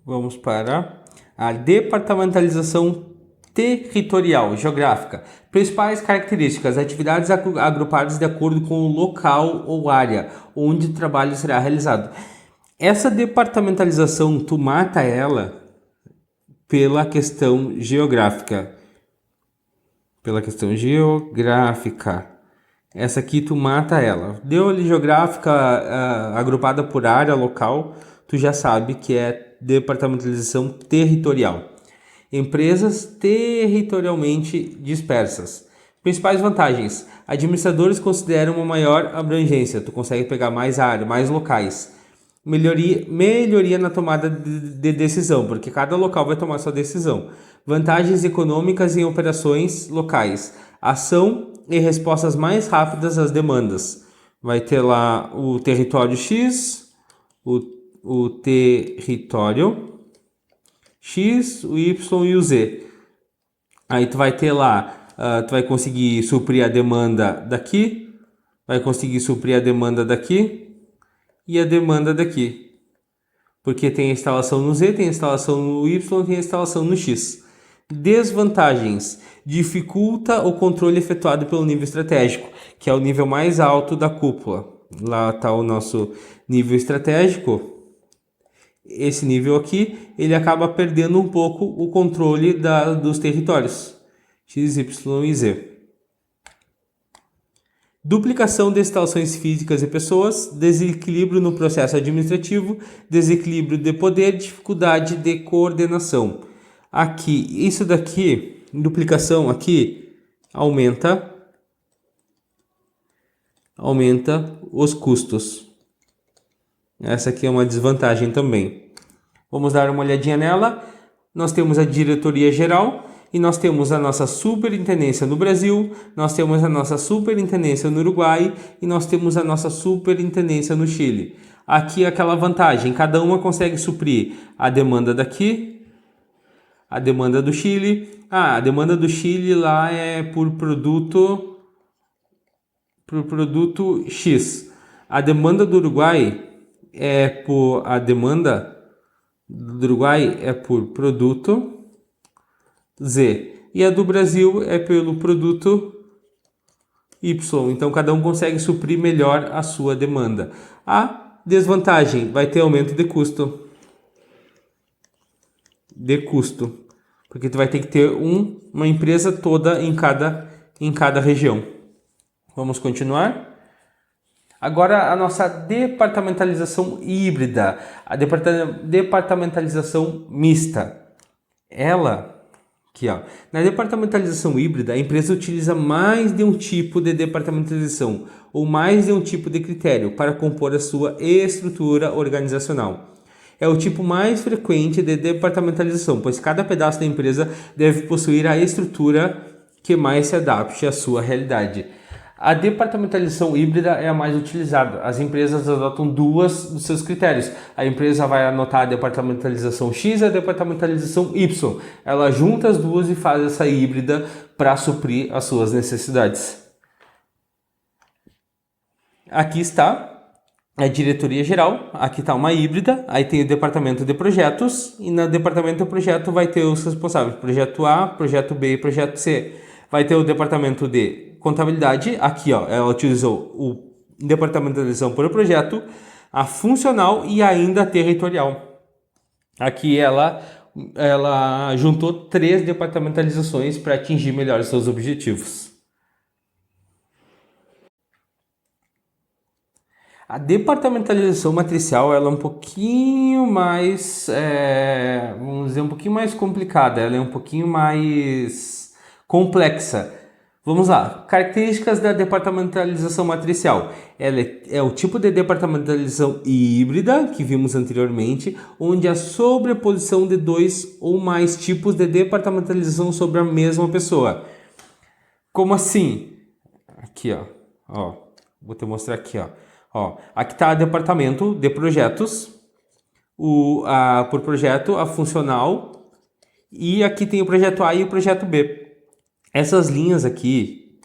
Vamos para a departamentalização territorial, geográfica. Principais características: atividades agrupadas de acordo com o local ou área onde o trabalho será realizado. Essa departamentalização, tu mata ela pela questão geográfica. Essa aqui tu mata ela. Deu ali geográfica agrupada por área local, tu já sabe que é departamentalização territorial. Empresas territorialmente dispersas. Principais vantagens: administradores consideram uma maior abrangência, tu consegue pegar mais área, mais locais. Melhoria na tomada de decisão, porque cada local vai tomar sua decisão. Vantagens econômicas em operações locais. Ação e respostas mais rápidas às demandas. Vai ter lá o território X, o território X, o Y e o Z. Aí tu vai ter lá, tu vai conseguir suprir a demanda daqui, vai conseguir suprir a demanda daqui e a demanda daqui. Porque tem a instalação no Z, tem a instalação no Y, tem a instalação no X. Desvantagens: dificulta o controle efetuado pelo nível estratégico, que é o nível mais alto da cúpula. Lá está o nosso nível estratégico. Esse nível aqui, ele acaba perdendo um pouco o controle dos territórios X, Y e Z. Duplicação de instalações físicas e pessoas, desequilíbrio no processo administrativo, desequilíbrio de poder, dificuldade de coordenação. Aqui, isso daqui, duplicação aqui, aumenta os custos. Essa aqui é uma desvantagem também. Vamos dar uma olhadinha nela. Nós temos a diretoria geral e nós temos a nossa superintendência no Brasil, nós temos a nossa superintendência no Uruguai e nós temos a nossa superintendência no Chile. Aqui é aquela vantagem, cada uma consegue suprir a demanda daqui, a demanda do Chile. A demanda do Chile lá é por produto X. A demanda do Uruguai é por produto Z. E a do Brasil é pelo produto Y. Então, cada um consegue suprir melhor a sua demanda. A desvantagem: vai ter aumento de custo. Porque tu vai ter que ter uma empresa toda em cada região. Vamos continuar? Agora a nossa departamentalização híbrida, a departamentalização mista. Ela, aqui ó, na departamentalização híbrida, a empresa utiliza mais de um tipo de departamentalização ou mais de um tipo de critério para compor a sua estrutura organizacional. É o tipo mais frequente de departamentalização, pois cada pedaço da empresa deve possuir a estrutura que mais se adapte à sua realidade. A departamentalização híbrida é a mais utilizada. As empresas adotam duas dos seus critérios. A empresa vai anotar a departamentalização X e a departamentalização Y. Ela junta as duas e faz essa híbrida para suprir as suas necessidades. Aqui está a diretoria geral, aqui está uma híbrida, aí tem o departamento de projetos e no departamento de projeto vai ter os responsáveis, projeto A, projeto B e projeto C. Vai ter o departamento de contabilidade, aqui ó, ela utilizou o departamentalização por projeto, a funcional e ainda a territorial. Aqui ela juntou 3 departamentalizações para atingir melhor os seus objetivos. A departamentalização matricial ela é um pouquinho mais, vamos dizer, um pouquinho mais complicada, ela é um pouquinho mais complexa. Vamos lá, características da departamentalização matricial. Ela é o tipo de departamentalização híbrida que vimos anteriormente, onde a sobreposição de 2 ou mais tipos de departamentalização sobre a mesma pessoa. Como assim? Aqui ó, vou te mostrar aqui ó. Aqui está o departamento de projetos, por projeto, a funcional, e aqui tem o projeto A e o projeto B. Essas linhas aqui,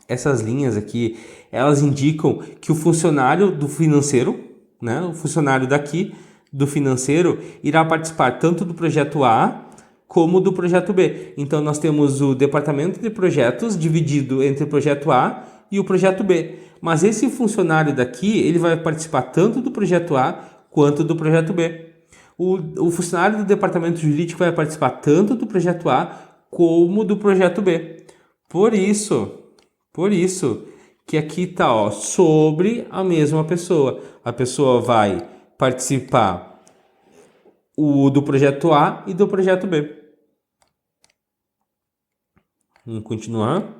elas indicam que o funcionário do financeiro, né, o funcionário daqui do financeiro, irá participar tanto do projeto A como do projeto B. Então, nós temos o departamento de projetos dividido entre o projeto A e o projeto B. Mas esse funcionário daqui, ele vai participar tanto do projeto A quanto do projeto B. O funcionário do departamento jurídico vai participar tanto do projeto A como do projeto B. Por isso que aqui está sobre a mesma pessoa. A pessoa vai participar do projeto A e do projeto B. Vamos continuar.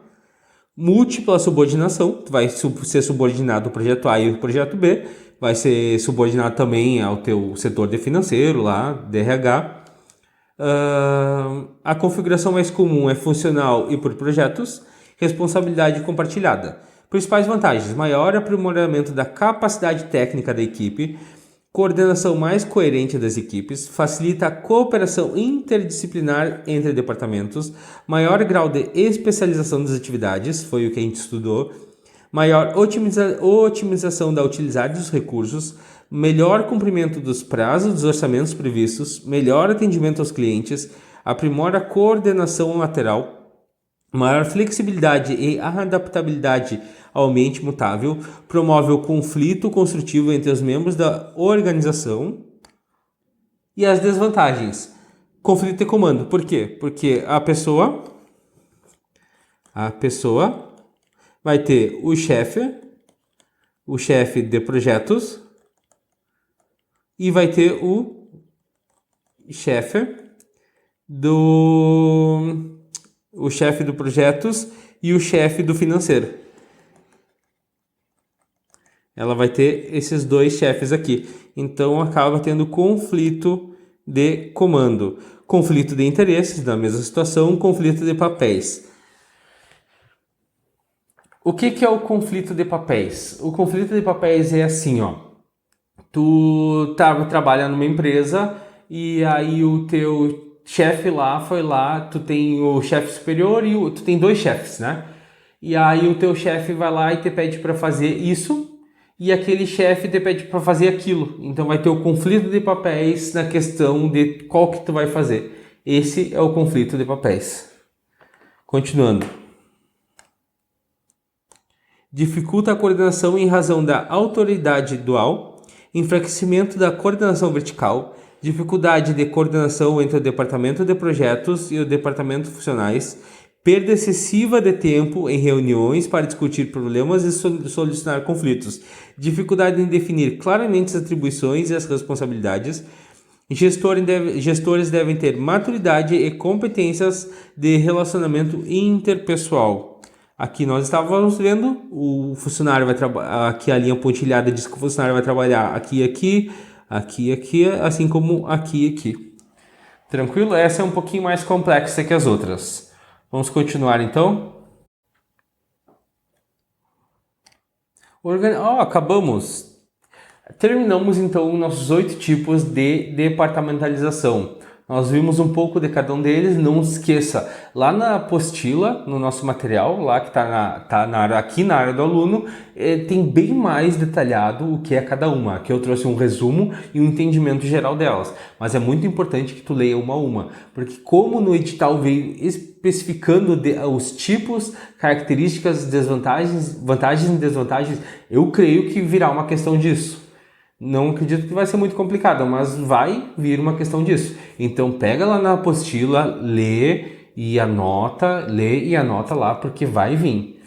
Múltipla subordinação, tu vai ser subordinado ao projeto A e ao projeto B, vai ser subordinado também ao teu setor de financeiro lá, DRH. A configuração mais comum é funcional e por projetos, responsabilidade compartilhada. Principais vantagens: maior aprimoramento da capacidade técnica da equipe, coordenação mais coerente das equipes, facilita a cooperação interdisciplinar entre departamentos, maior grau de especialização das atividades, foi o que a gente estudou, maior otimização da utilidade dos recursos, melhor cumprimento dos prazos dos orçamentos previstos, melhor atendimento aos clientes, aprimora a coordenação lateral, maior flexibilidade e adaptabilidade ao ambiente mutável, promove o conflito construtivo entre os membros da organização. E as desvantagens. Conflito de comando. Por quê? Porque a pessoa vai ter o chefe de projetos e vai ter o chefe do projetos e o chefe do financeiro. Ela vai ter esses dois chefes aqui. Então acaba tendo conflito de comando, conflito de interesses na mesma situação, conflito de papéis. O que é o conflito de papéis? O conflito de papéis é assim, ó. Tu trabalha numa empresa e aí o teu chefe lá foi lá, tu tem o chefe superior e tu tem dois chefes, né? E aí o teu chefe vai lá e te pede para fazer isso e aquele chefe te pede para fazer aquilo. Então vai ter o conflito de papéis na questão de qual que tu vai fazer. Esse é o conflito de papéis. Continuando. Dificulta a coordenação em razão da autoridade dual, enfraquecimento da coordenação vertical, dificuldade de coordenação entre o departamento de projetos e o departamento funcionais, perda excessiva de tempo em reuniões para discutir problemas e solucionar conflitos, dificuldade em definir claramente as atribuições e as responsabilidades. Gestores devem ter maturidade e competências de relacionamento interpessoal. Aqui nós estávamos vendo, o funcionário vai trabalhar, aqui a linha pontilhada diz que o funcionário vai trabalhar aqui, assim como aqui. Tranquilo? Essa é um pouquinho mais complexa que as outras. Vamos continuar então? Acabamos. Terminamos então nossos 8 tipos de departamentalização. Nós vimos um pouco de cada um deles. Não esqueça, lá na apostila, no nosso material, lá que está aqui na área do aluno, tem bem mais detalhado o que é cada uma. Aqui eu trouxe um resumo e um entendimento geral delas. Mas é muito importante que tu leia uma a uma, porque como no edital veio especificando os tipos, características, desvantagens, vantagens e desvantagens, eu creio que virá uma questão disso. Não acredito que vai ser muito complicado, mas vai vir uma questão disso. Então pega lá na apostila, lê e anota lá, porque vai vir.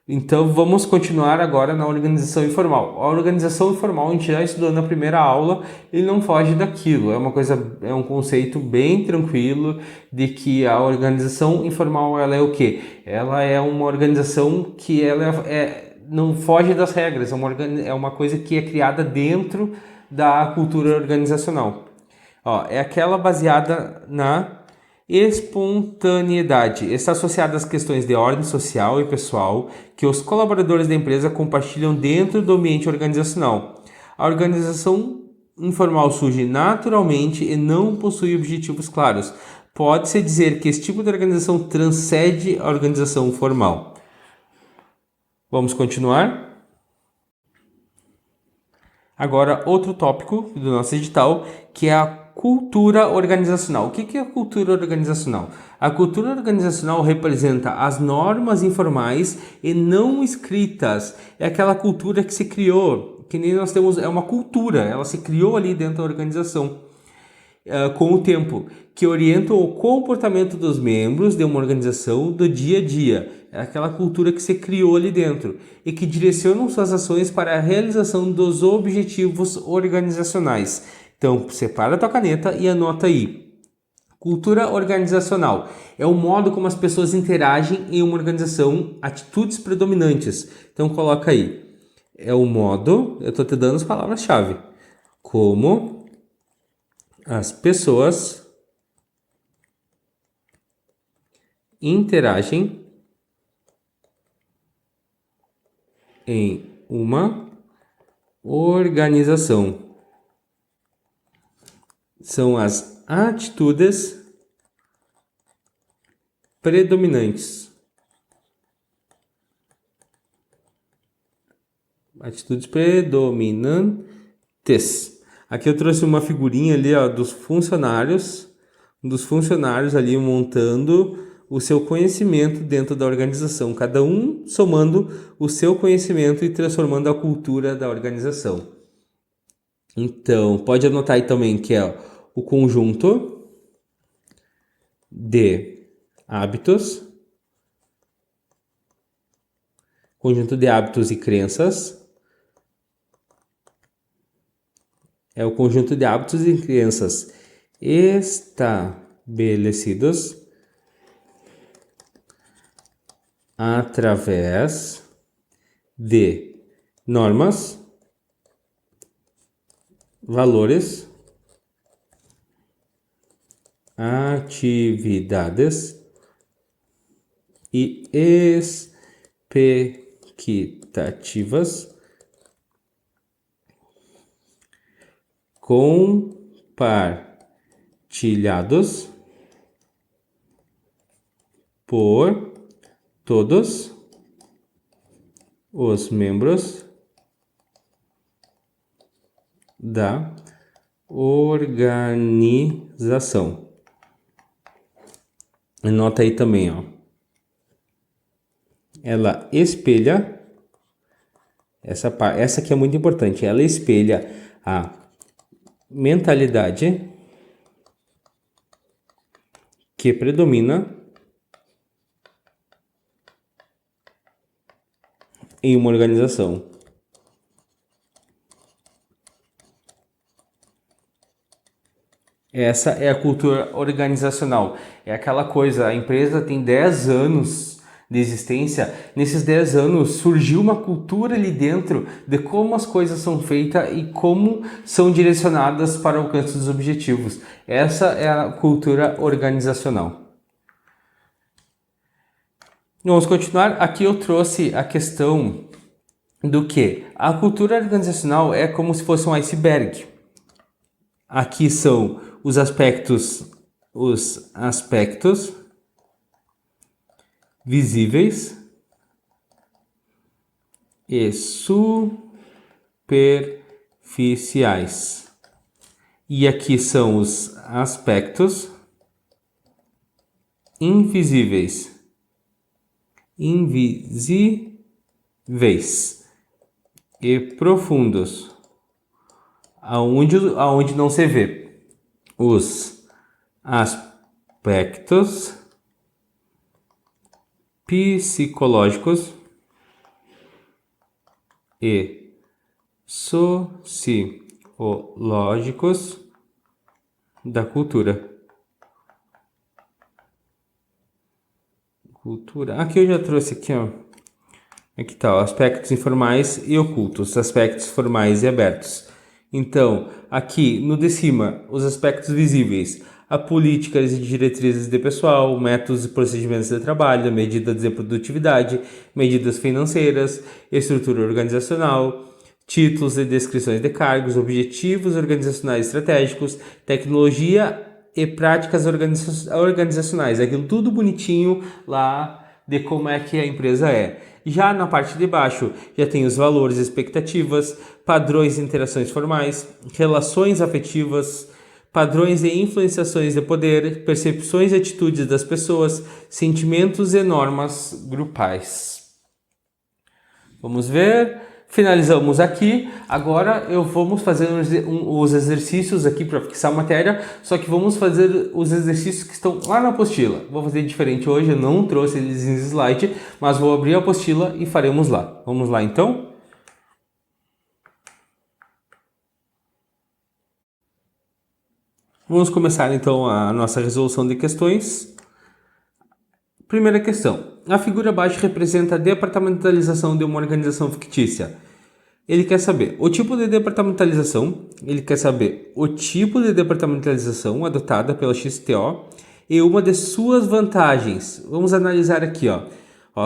Então vamos continuar agora na organização informal. A organização informal a gente já estudou na primeira aula e não foge daquilo. É um conceito bem tranquilo de que a organização informal ela é o quê? Ela é uma organização que não foge das regras, é uma coisa que é criada dentro da cultura organizacional. É aquela baseada na espontaneidade. Está associada às questões de ordem social e pessoal que os colaboradores da empresa compartilham dentro do ambiente organizacional. A organização informal surge naturalmente e não possui objetivos claros. Pode-se dizer que esse tipo de organização transcende a organização formal. Vamos continuar? Agora, outro tópico do nosso edital, que é a cultura organizacional. O que é a cultura organizacional? A cultura organizacional representa as normas informais e não escritas. É aquela cultura que se criou, que nem nós temos, é uma cultura, ela se criou ali dentro da organização. Com o tempo, que orientam o comportamento dos membros de uma organização do dia a dia. É aquela cultura que se criou ali dentro e que direcionam suas ações para a realização dos objetivos organizacionais. Então, separa a tua caneta e anota aí. Cultura organizacional é o modo como as pessoas interagem em uma organização, atitudes predominantes. Então, coloca aí. É o modo, eu estou te dando as palavras-chave. Como as pessoas interagem em uma organização. são as atitudes predominantes. Atitudes predominantes. Aqui eu trouxe uma figurinha ali, ó, dos funcionários ali montando o seu conhecimento dentro da organização, cada um somando o seu conhecimento e transformando a cultura da organização. Então, pode anotar aí também que é o conjunto de hábitos, e crenças. É o conjunto de hábitos e crenças estabelecidos através de normas, valores, atividades e expectativas compartilhados por todos os membros da organização. Anota aí também, ó. Ela espelha, essa aqui é muito importante, ela espelha a mentalidade que predomina em uma organização. Essa é a cultura organizacional. É aquela coisa, a empresa tem 10 anos de existência. Nesses 10 anos surgiu uma cultura ali dentro de como as coisas são feitas e como são direcionadas para o alcance dos objetivos. Essa é a cultura organizacional. Vamos continuar. Aqui eu trouxe a questão do que a cultura organizacional é como se fosse um iceberg. Aqui são os aspectos visíveis e superficiais. E aqui são os aspectos invisíveis e profundos, aonde não se vê. Os aspectos psicológicos e sociológicos da cultura. Aqui eu já trouxe aqui, ó. Aqui tá, ó, aspectos informais e ocultos, aspectos formais e abertos. Então, aqui no de cima, os aspectos visíveis, a políticas e diretrizes de pessoal, métodos e procedimentos de trabalho, medidas de produtividade, medidas financeiras, estrutura organizacional, títulos e descrições de cargos, objetivos organizacionais estratégicos, tecnologia e práticas organizacionais. Aquilo tudo bonitinho lá de como é que a empresa é. Já na parte de baixo, já tem os valores e expectativas, padrões e interações formais, relações afetivas, padrões e influenciações de poder, percepções e atitudes das pessoas, sentimentos e normas grupais. Vamos ver. Finalizamos aqui. Agora vamos fazer os exercícios aqui para fixar a matéria, só que vamos fazer os exercícios que estão lá na apostila. Vou fazer diferente hoje, eu não trouxe eles em slide, mas vou abrir a apostila e faremos lá. Vamos lá então? Vamos começar então a nossa resolução de questões. Primeira questão. A figura abaixo representa a departamentalização de uma organização fictícia. Ele quer saber o tipo de departamentalização, adotada pela XTO e uma de suas vantagens. Vamos analisar aqui, ó.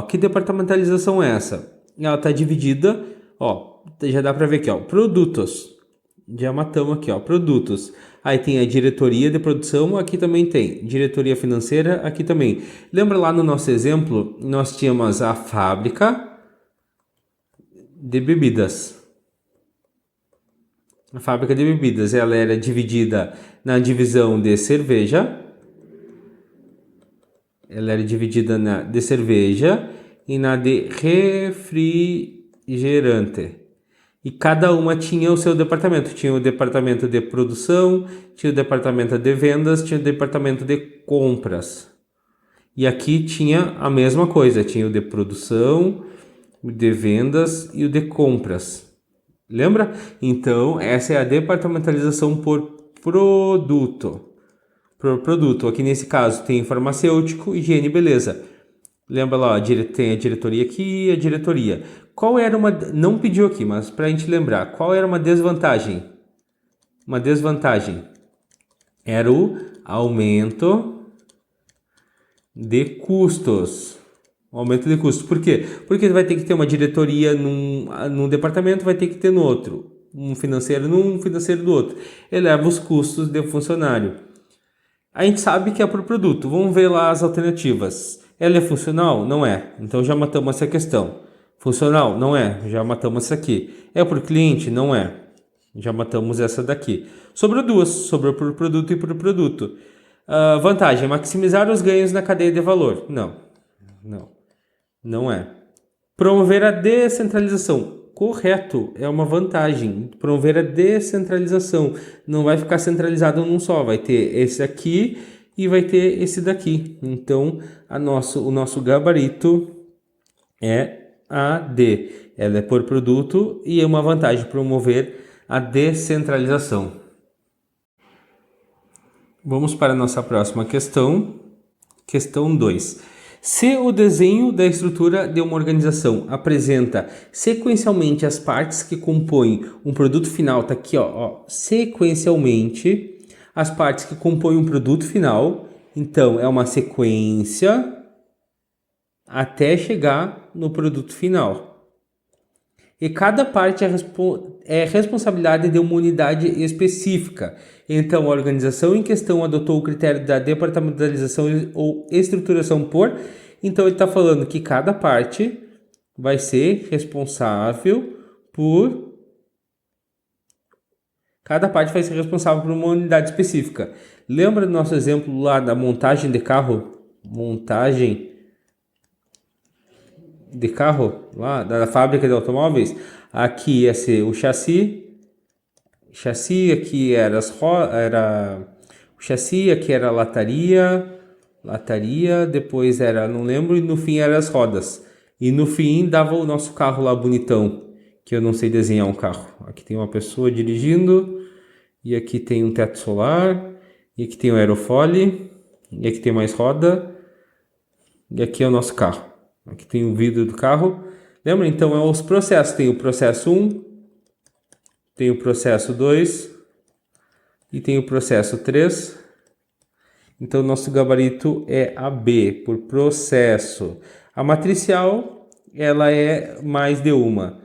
Que departamentalização é essa? Ela está dividida, ó, já dá para ver aqui, ó, produtos. Já matamos aqui, ó, produtos. Aí tem a diretoria de produção, aqui também tem. Diretoria financeira, aqui também. Lembra lá no nosso exemplo, nós tínhamos a fábrica de bebidas. A fábrica de bebidas, ela era dividida na divisão de cerveja. Ela era dividida na de cerveja e na de refrigerante. E cada uma tinha o seu departamento. Tinha o departamento de produção, tinha o departamento de vendas, tinha o departamento de compras. E aqui tinha a mesma coisa. Tinha o de produção, o de vendas e o de compras. Lembra? Então, essa é a departamentalização por produto. Por produto. Aqui nesse caso tem farmacêutico, higiene e beleza. Lembra lá, tem a diretoria aqui e a diretoria. Qual era uma... Não pediu aqui, mas para a gente lembrar. Qual era uma desvantagem? Uma desvantagem era o aumento de custos. O aumento de custos. Por quê? Porque vai ter que ter uma diretoria num departamento, vai ter que ter no outro. Um financeiro num, financeiro do outro. Eleva os custos de funcionário. A gente sabe que é por produto. Vamos ver lá as alternativas. Ela é funcional? Não é. Então já matamos essa questão. Funcional? Não é. Já matamos essa aqui. É por cliente? Não é. Já matamos essa daqui. Sobrou duas. Sobrou por produto e por produto. Vantagem: maximizar os ganhos na cadeia de valor. Não. Não. Não é. Promover a descentralização. Correto, é uma vantagem. Promover a descentralização. Não vai ficar centralizado num só. Vai ter esse aqui e vai ter esse daqui. Então, o nosso gabarito é a D. Ela é por produto e é uma vantagem promover a descentralização. Vamos para a nossa próxima questão. Questão 2. Se o desenho da estrutura de uma organização apresenta sequencialmente as partes que compõem um produto final, tá aqui, ó, sequencialmente as partes que compõem um produto final, então é uma sequência até chegar no produto final. E cada parte é responsabilidade de uma unidade específica. Então, a organização em questão adotou o critério da departamentalização ou estruturação por. Então, ele está falando que cada parte vai ser responsável por. Cada parte vai ser responsável por uma unidade específica. Lembra do nosso exemplo lá da montagem de carro? Montagem de carro, lá da fábrica de automóveis. Aqui ia ser o chassi, aqui era o chassi, aqui era a lataria, depois era, não lembro, e no fim eram as rodas. E no fim dava o nosso carro lá bonitão, que eu não sei desenhar um carro. Aqui tem uma pessoa dirigindo, e aqui tem um teto solar, e aqui tem um aerofólio, e aqui tem mais roda, e aqui é o nosso carro. Aqui tem o vidro do carro. Lembra? Então, é os processos. Tem o processo 1, tem o processo 2 e tem o processo 3. Então, nosso gabarito é a B, por processo. A matricial, ela é mais de uma.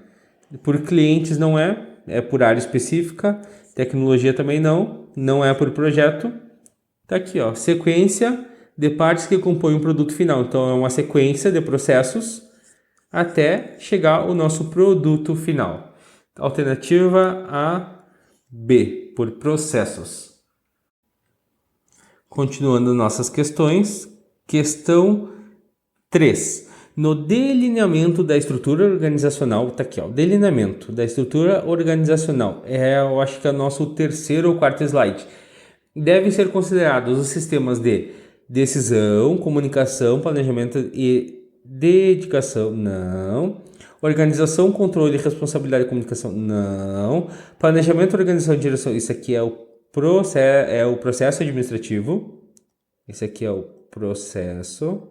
Por clientes não é, é por área específica. Tecnologia também não é por projeto. Tá aqui, ó, sequência de partes que compõem um produto final. Então, é uma sequência de processos até chegar ao nosso produto final. Alternativa A, B, por processos. Continuando nossas questões. Questão 3. No delineamento da estrutura organizacional, tá aqui, ó, delineamento da estrutura organizacional. Eu acho que é o nosso terceiro ou quarto slide. Devem ser considerados os sistemas de decisão, comunicação, planejamento e dedicação, não. Organização, controle, responsabilidade e comunicação, não. Planejamento, organização e direção, isso aqui é o processo administrativo. Esse aqui é o processo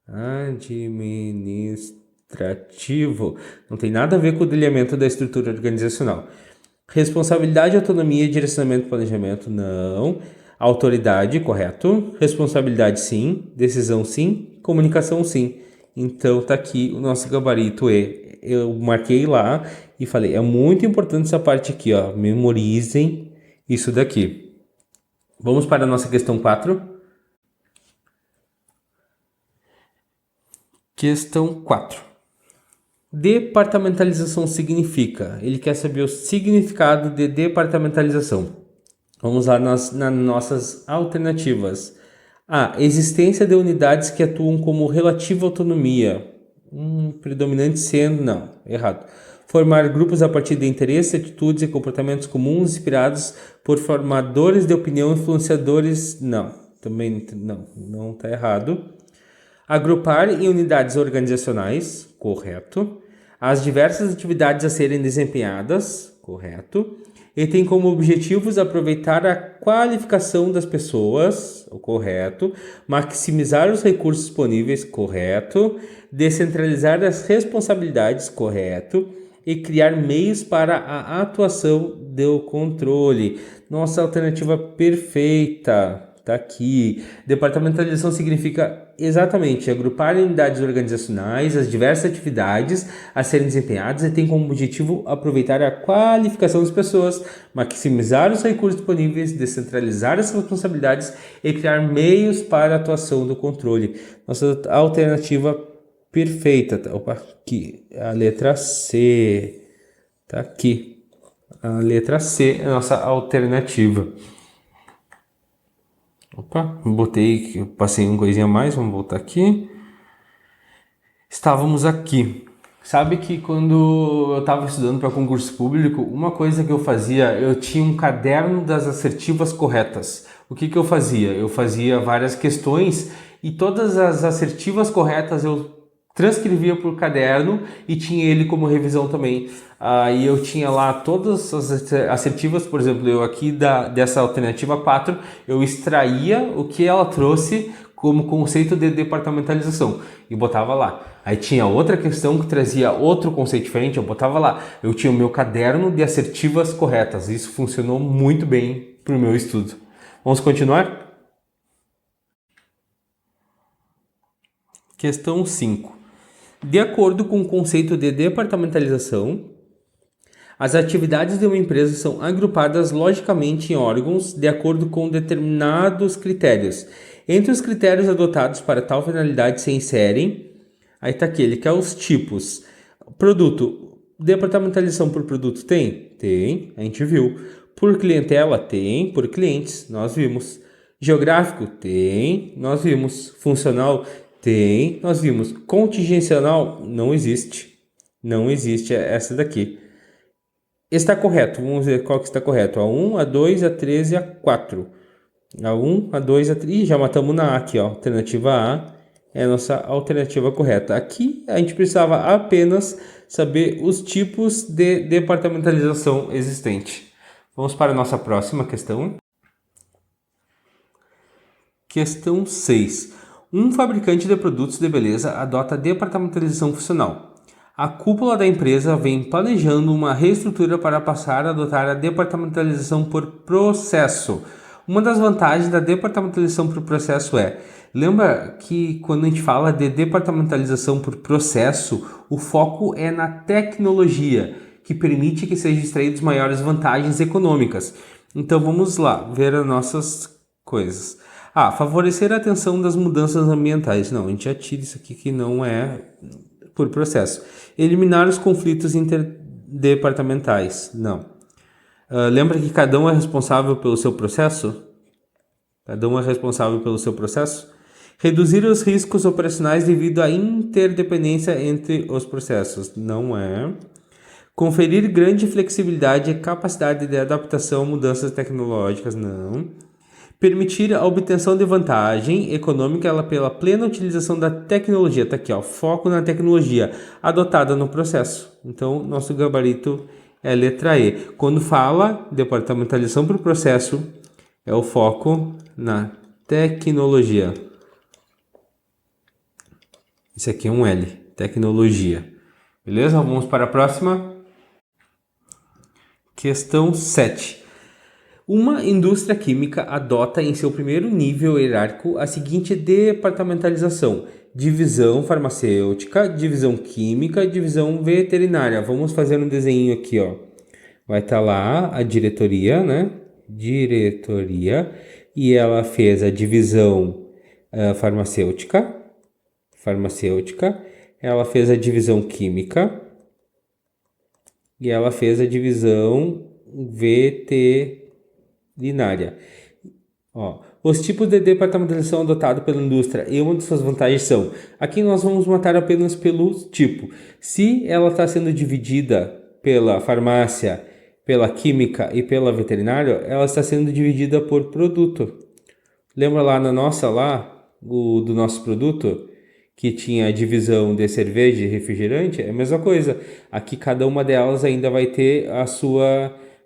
administrativo. Não tem nada a ver com o delineamento da estrutura organizacional. Responsabilidade, autonomia, direcionamento, planejamento, não. Autoridade, correto. Responsabilidade, sim. Decisão, sim. Comunicação, sim. Então, tá aqui o nosso gabarito E. Eu marquei lá e falei, é muito importante essa parte aqui, ó, memorizem isso daqui. Vamos para a nossa questão 4. Questão 4. Departamentalização significa. Ele quer saber o significado de departamentalização. Vamos lá nas nossas alternativas. A. Existência de unidades que atuam como relativa autonomia. Predominante sendo, não, errado. Formar grupos a partir de interesses, atitudes e comportamentos comuns inspirados por formadores de opinião, influenciadores, não, também não está errado. Agrupar em unidades organizacionais, correto. As diversas atividades a serem desempenhadas, correto. E tem como objetivos aproveitar a qualificação das pessoas, o correto. Maximizar os recursos disponíveis, correto. Descentralizar as responsabilidades, correto. E criar meios para a atuação do controle. Nossa alternativa perfeita. Tá aqui. Departamentalização significa exatamente agrupar em unidades organizacionais as diversas atividades a serem desempenhadas e tem como objetivo aproveitar a qualificação das pessoas, maximizar os recursos disponíveis, descentralizar as responsabilidades e criar meios para a atuação do controle. Nossa alternativa perfeita. Opa, aqui. A letra C. Tá aqui. A letra C é a nossa alternativa. Opa, passei uma coisinha a mais, vamos voltar aqui. Estávamos aqui. Sabe que quando eu estava estudando para concurso público, uma coisa que eu fazia, eu tinha um caderno das assertivas corretas. O que eu fazia? Eu fazia várias questões e todas as assertivas corretas eu transcrevia por caderno e tinha ele como revisão também. Aí eu tinha lá todas as assertivas, por exemplo, eu aqui dessa alternativa 4, eu extraía o que ela trouxe como conceito de departamentalização e botava lá. Aí tinha outra questão que trazia outro conceito diferente, eu botava lá. Eu tinha o meu caderno de assertivas corretas. Isso funcionou muito bem para o meu estudo. Vamos continuar? Questão 5. De acordo com o conceito de departamentalização, as atividades de uma empresa são agrupadas logicamente em órgãos de acordo com determinados critérios. Entre os critérios adotados para tal finalidade se inserem, aí está aquele que é os tipos. Produto, departamentalização por produto tem? Tem, a gente viu. Por clientela? Tem, por clientes, nós vimos. Geográfico? Tem, nós vimos. Funcional? Tem, nós vimos. Contingencial? Não existe. Não existe essa daqui. Está correto, vamos ver qual que está correto. A1, A2, A3 e A4. A1, A2, A3. Ih, já matamos na A aqui, ó. Alternativa A é a nossa alternativa correta. Aqui a gente precisava apenas saber os tipos de departamentalização existente. Vamos para a nossa próxima questão. Questão 6. Um fabricante de produtos de beleza adota departamentalização funcional. A cúpula da empresa vem planejando uma reestrutura para passar a adotar a departamentalização por processo. Uma das vantagens da departamentalização por processo lembra que quando a gente fala de departamentalização por processo, o foco é na tecnologia, que permite que sejam extraídas maiores vantagens econômicas. Então vamos lá, ver as nossas coisas. Favorecer a atenção das mudanças ambientais. Não, a gente já tira isso aqui que não é por processo. Eliminar os conflitos interdepartamentais. Não. Lembra que cada um é responsável pelo seu processo? Cada um é responsável pelo seu processo? Reduzir os riscos operacionais devido à interdependência entre os processos. Não é. Conferir grande flexibilidade e capacidade de adaptação a mudanças tecnológicas. Não. Permitir a obtenção de vantagem econômica pela plena utilização da tecnologia. Está aqui, ó, foco na tecnologia adotada no processo. Então, nosso gabarito é a letra E. Quando fala departamentalização por processo, é o foco na tecnologia. Esse aqui é um L, tecnologia. Beleza? Vamos para a próxima. Questão 7. Uma indústria química adota em seu primeiro nível hierárquico a seguinte departamentalização: divisão farmacêutica, divisão química, divisão veterinária. Vamos fazer um desenho aqui, ó. Vai estar lá a diretoria, né? Diretoria, e ela fez a divisão farmacêutica, ela fez a divisão química e ela fez a divisão veterinária. Ó, os tipos de departamentalização adotados pela indústria e uma de suas vantagens são: aqui nós vamos matar apenas pelo tipo. Se ela está sendo dividida pela farmácia, pela química e pela veterinária, ela está sendo dividida por produto. Lembra lá na nossa, do nosso produto, que tinha a divisão de cerveja e refrigerante? É a mesma coisa. Aqui cada uma delas ainda vai ter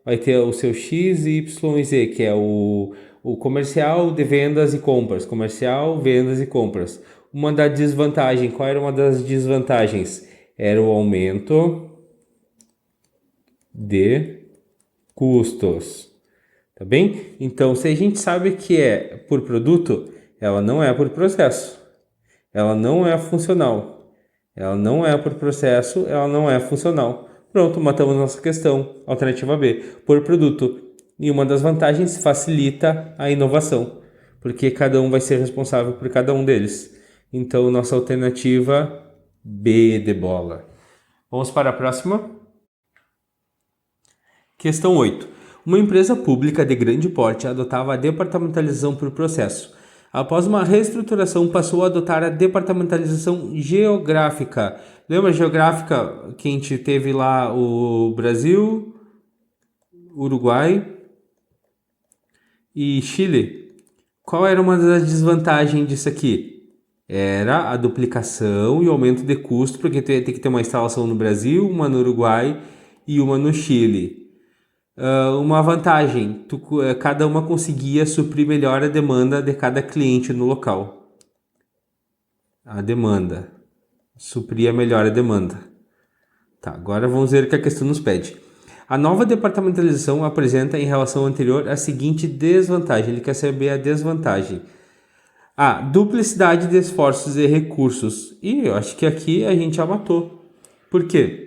vai ter o seu X, Y e Z, que é o comercial de vendas e compras. Comercial, vendas e compras. Uma da desvantagem, qual era uma das desvantagens? Era o aumento de custos. Tá bem? Então, se a gente sabe que é por produto, ela não é por processo. Ela não é funcional. Ela não é por processo, ela não é funcional. Pronto, matamos nossa questão. Alternativa B, por produto. E uma das vantagens facilita a inovação, porque cada um vai ser responsável por cada um deles. Então, nossa alternativa B de bola. Vamos para a próxima. Questão 8. Uma empresa pública de grande porte adotava a departamentalização por processo. Após uma reestruturação, passou a adotar a departamentalização geográfica. Lembra geográfica que a gente teve lá o Brasil, Uruguai e Chile? Qual era uma das desvantagens disso aqui? Era a duplicação e o aumento de custo, porque tem que ter uma instalação no Brasil, uma no Uruguai e uma no Chile. Uma vantagem, cada uma conseguia suprir melhor a demanda de cada cliente no local. A demanda. Supria melhor a demanda. Tá, agora vamos ver o que a questão nos pede. A nova departamentalização apresenta em relação ao anterior a seguinte desvantagem. Ele quer saber a desvantagem. A duplicidade de esforços e recursos. E eu acho que aqui a gente já matou. Por quê?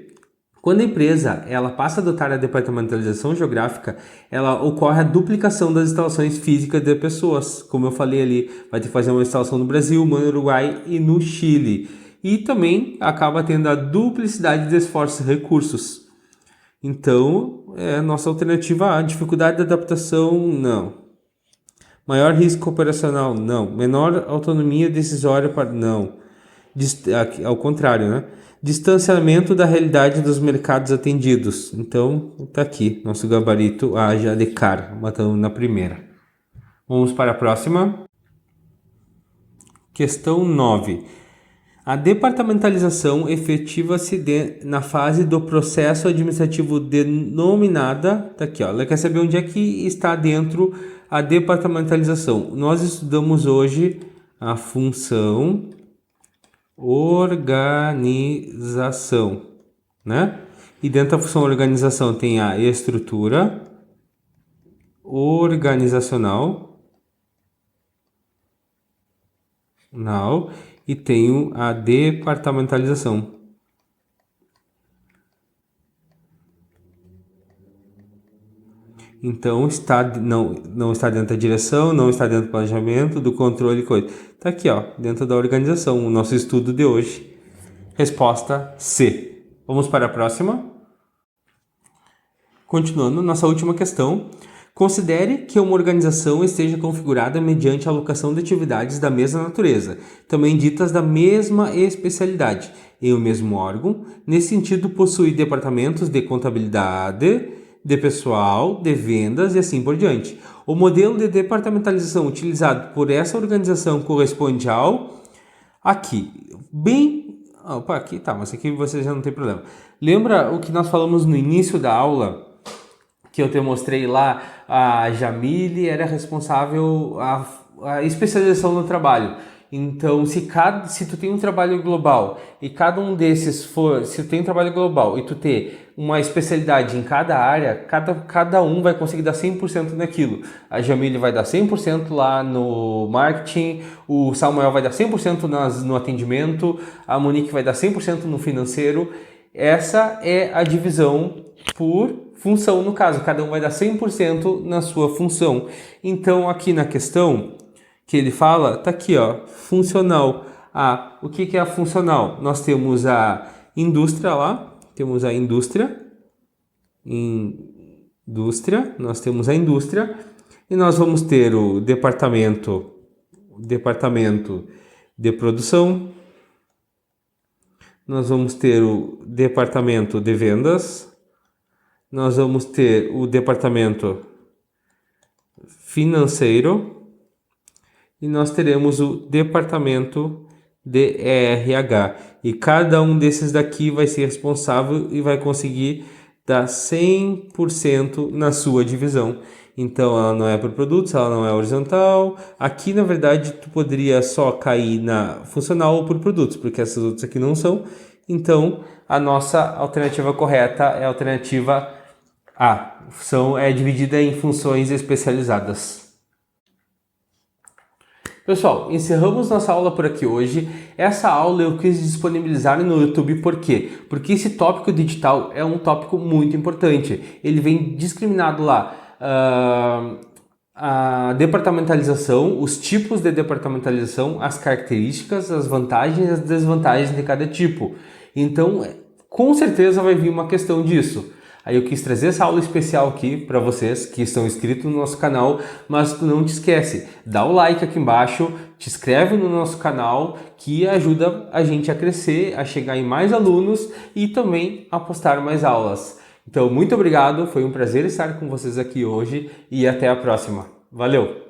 Quando a empresa ela passa a adotar a departamentalização geográfica, ela ocorre a duplicação das instalações físicas de pessoas. Como eu falei ali, vai ter que fazer uma instalação no Brasil, uma no Uruguai e no Chile. E também acaba tendo a duplicidade de esforços e recursos. Então, nossa alternativa A, dificuldade de adaptação, não. Maior risco operacional, não. Menor autonomia decisória, não. Ao contrário, né? Distanciamento da realidade dos mercados atendidos. Então, tá aqui, nosso gabarito A já de cara, matando na primeira. Vamos para a próxima. Questão 9. A departamentalização efetiva-se na fase do processo administrativo denominada... Tá aqui, ó. Ela quer saber onde é que está dentro a departamentalização. Nós estudamos hoje a função organização, né? E dentro da função organização tem a estrutura organizacional, e tenho a departamentalização. Então, não está dentro da direção, não está dentro do planejamento, do controle e coisa. Está aqui, ó, dentro da organização, o nosso estudo de hoje. Resposta C. Vamos para a próxima. Continuando, nossa última questão. Considere que uma organização esteja configurada mediante a alocação de atividades da mesma natureza, também ditas da mesma especialidade, em um mesmo órgão. Nesse sentido, possui departamentos de contabilidade, de pessoal, de vendas e assim por diante. O modelo de departamentalização utilizado por essa organização corresponde ao... Aqui, bem... Opa, aqui tá, mas aqui você já não tem problema. Lembra o que nós falamos no início da aula? Que eu te mostrei lá, a Jamile era responsável a especialização no trabalho. Então, se tu tem um trabalho global e cada um desses for, se tu tem um trabalho global e tu ter uma especialidade em cada área, cada um vai conseguir dar 100% naquilo. A Jamile vai dar 100% lá no marketing, o Samuel vai dar 100% no atendimento, a Monique vai dar 100% no financeiro. Essa é a divisão por função, no caso, cada um vai dar 100% na sua função. Então, aqui na questão que ele fala, tá aqui, ó, funcional. O que é a funcional? Nós temos a indústria lá, temos a indústria, nós temos a indústria e nós vamos ter o departamento de produção, nós vamos ter o departamento de vendas, nós vamos ter o departamento financeiro e nós teremos o departamento de RH. E cada um desses daqui vai ser responsável e vai conseguir dar 100% na sua divisão. Então ela não é por produtos, ela não é horizontal. Aqui na verdade tu poderia só cair na funcional ou por produtos, porque essas outras aqui não são. Então a nossa alternativa correta é a alternativa A. É dividida em funções especializadas. Pessoal, encerramos nossa aula por aqui hoje. Essa aula eu quis disponibilizar no YouTube, por quê? Porque esse tópico digital é um tópico muito importante. Ele vem discriminado lá a departamentalização, os tipos de departamentalização, as características, as vantagens e as desvantagens de cada tipo. Então, com certeza vai vir uma questão disso. Aí eu quis trazer essa aula especial aqui para vocês que estão inscritos no nosso canal, mas não te esquece, dá o like aqui embaixo, te inscreve no nosso canal que ajuda a gente a crescer, a chegar em mais alunos e também a postar mais aulas. Então, muito obrigado, foi um prazer estar com vocês aqui hoje e até a próxima. Valeu!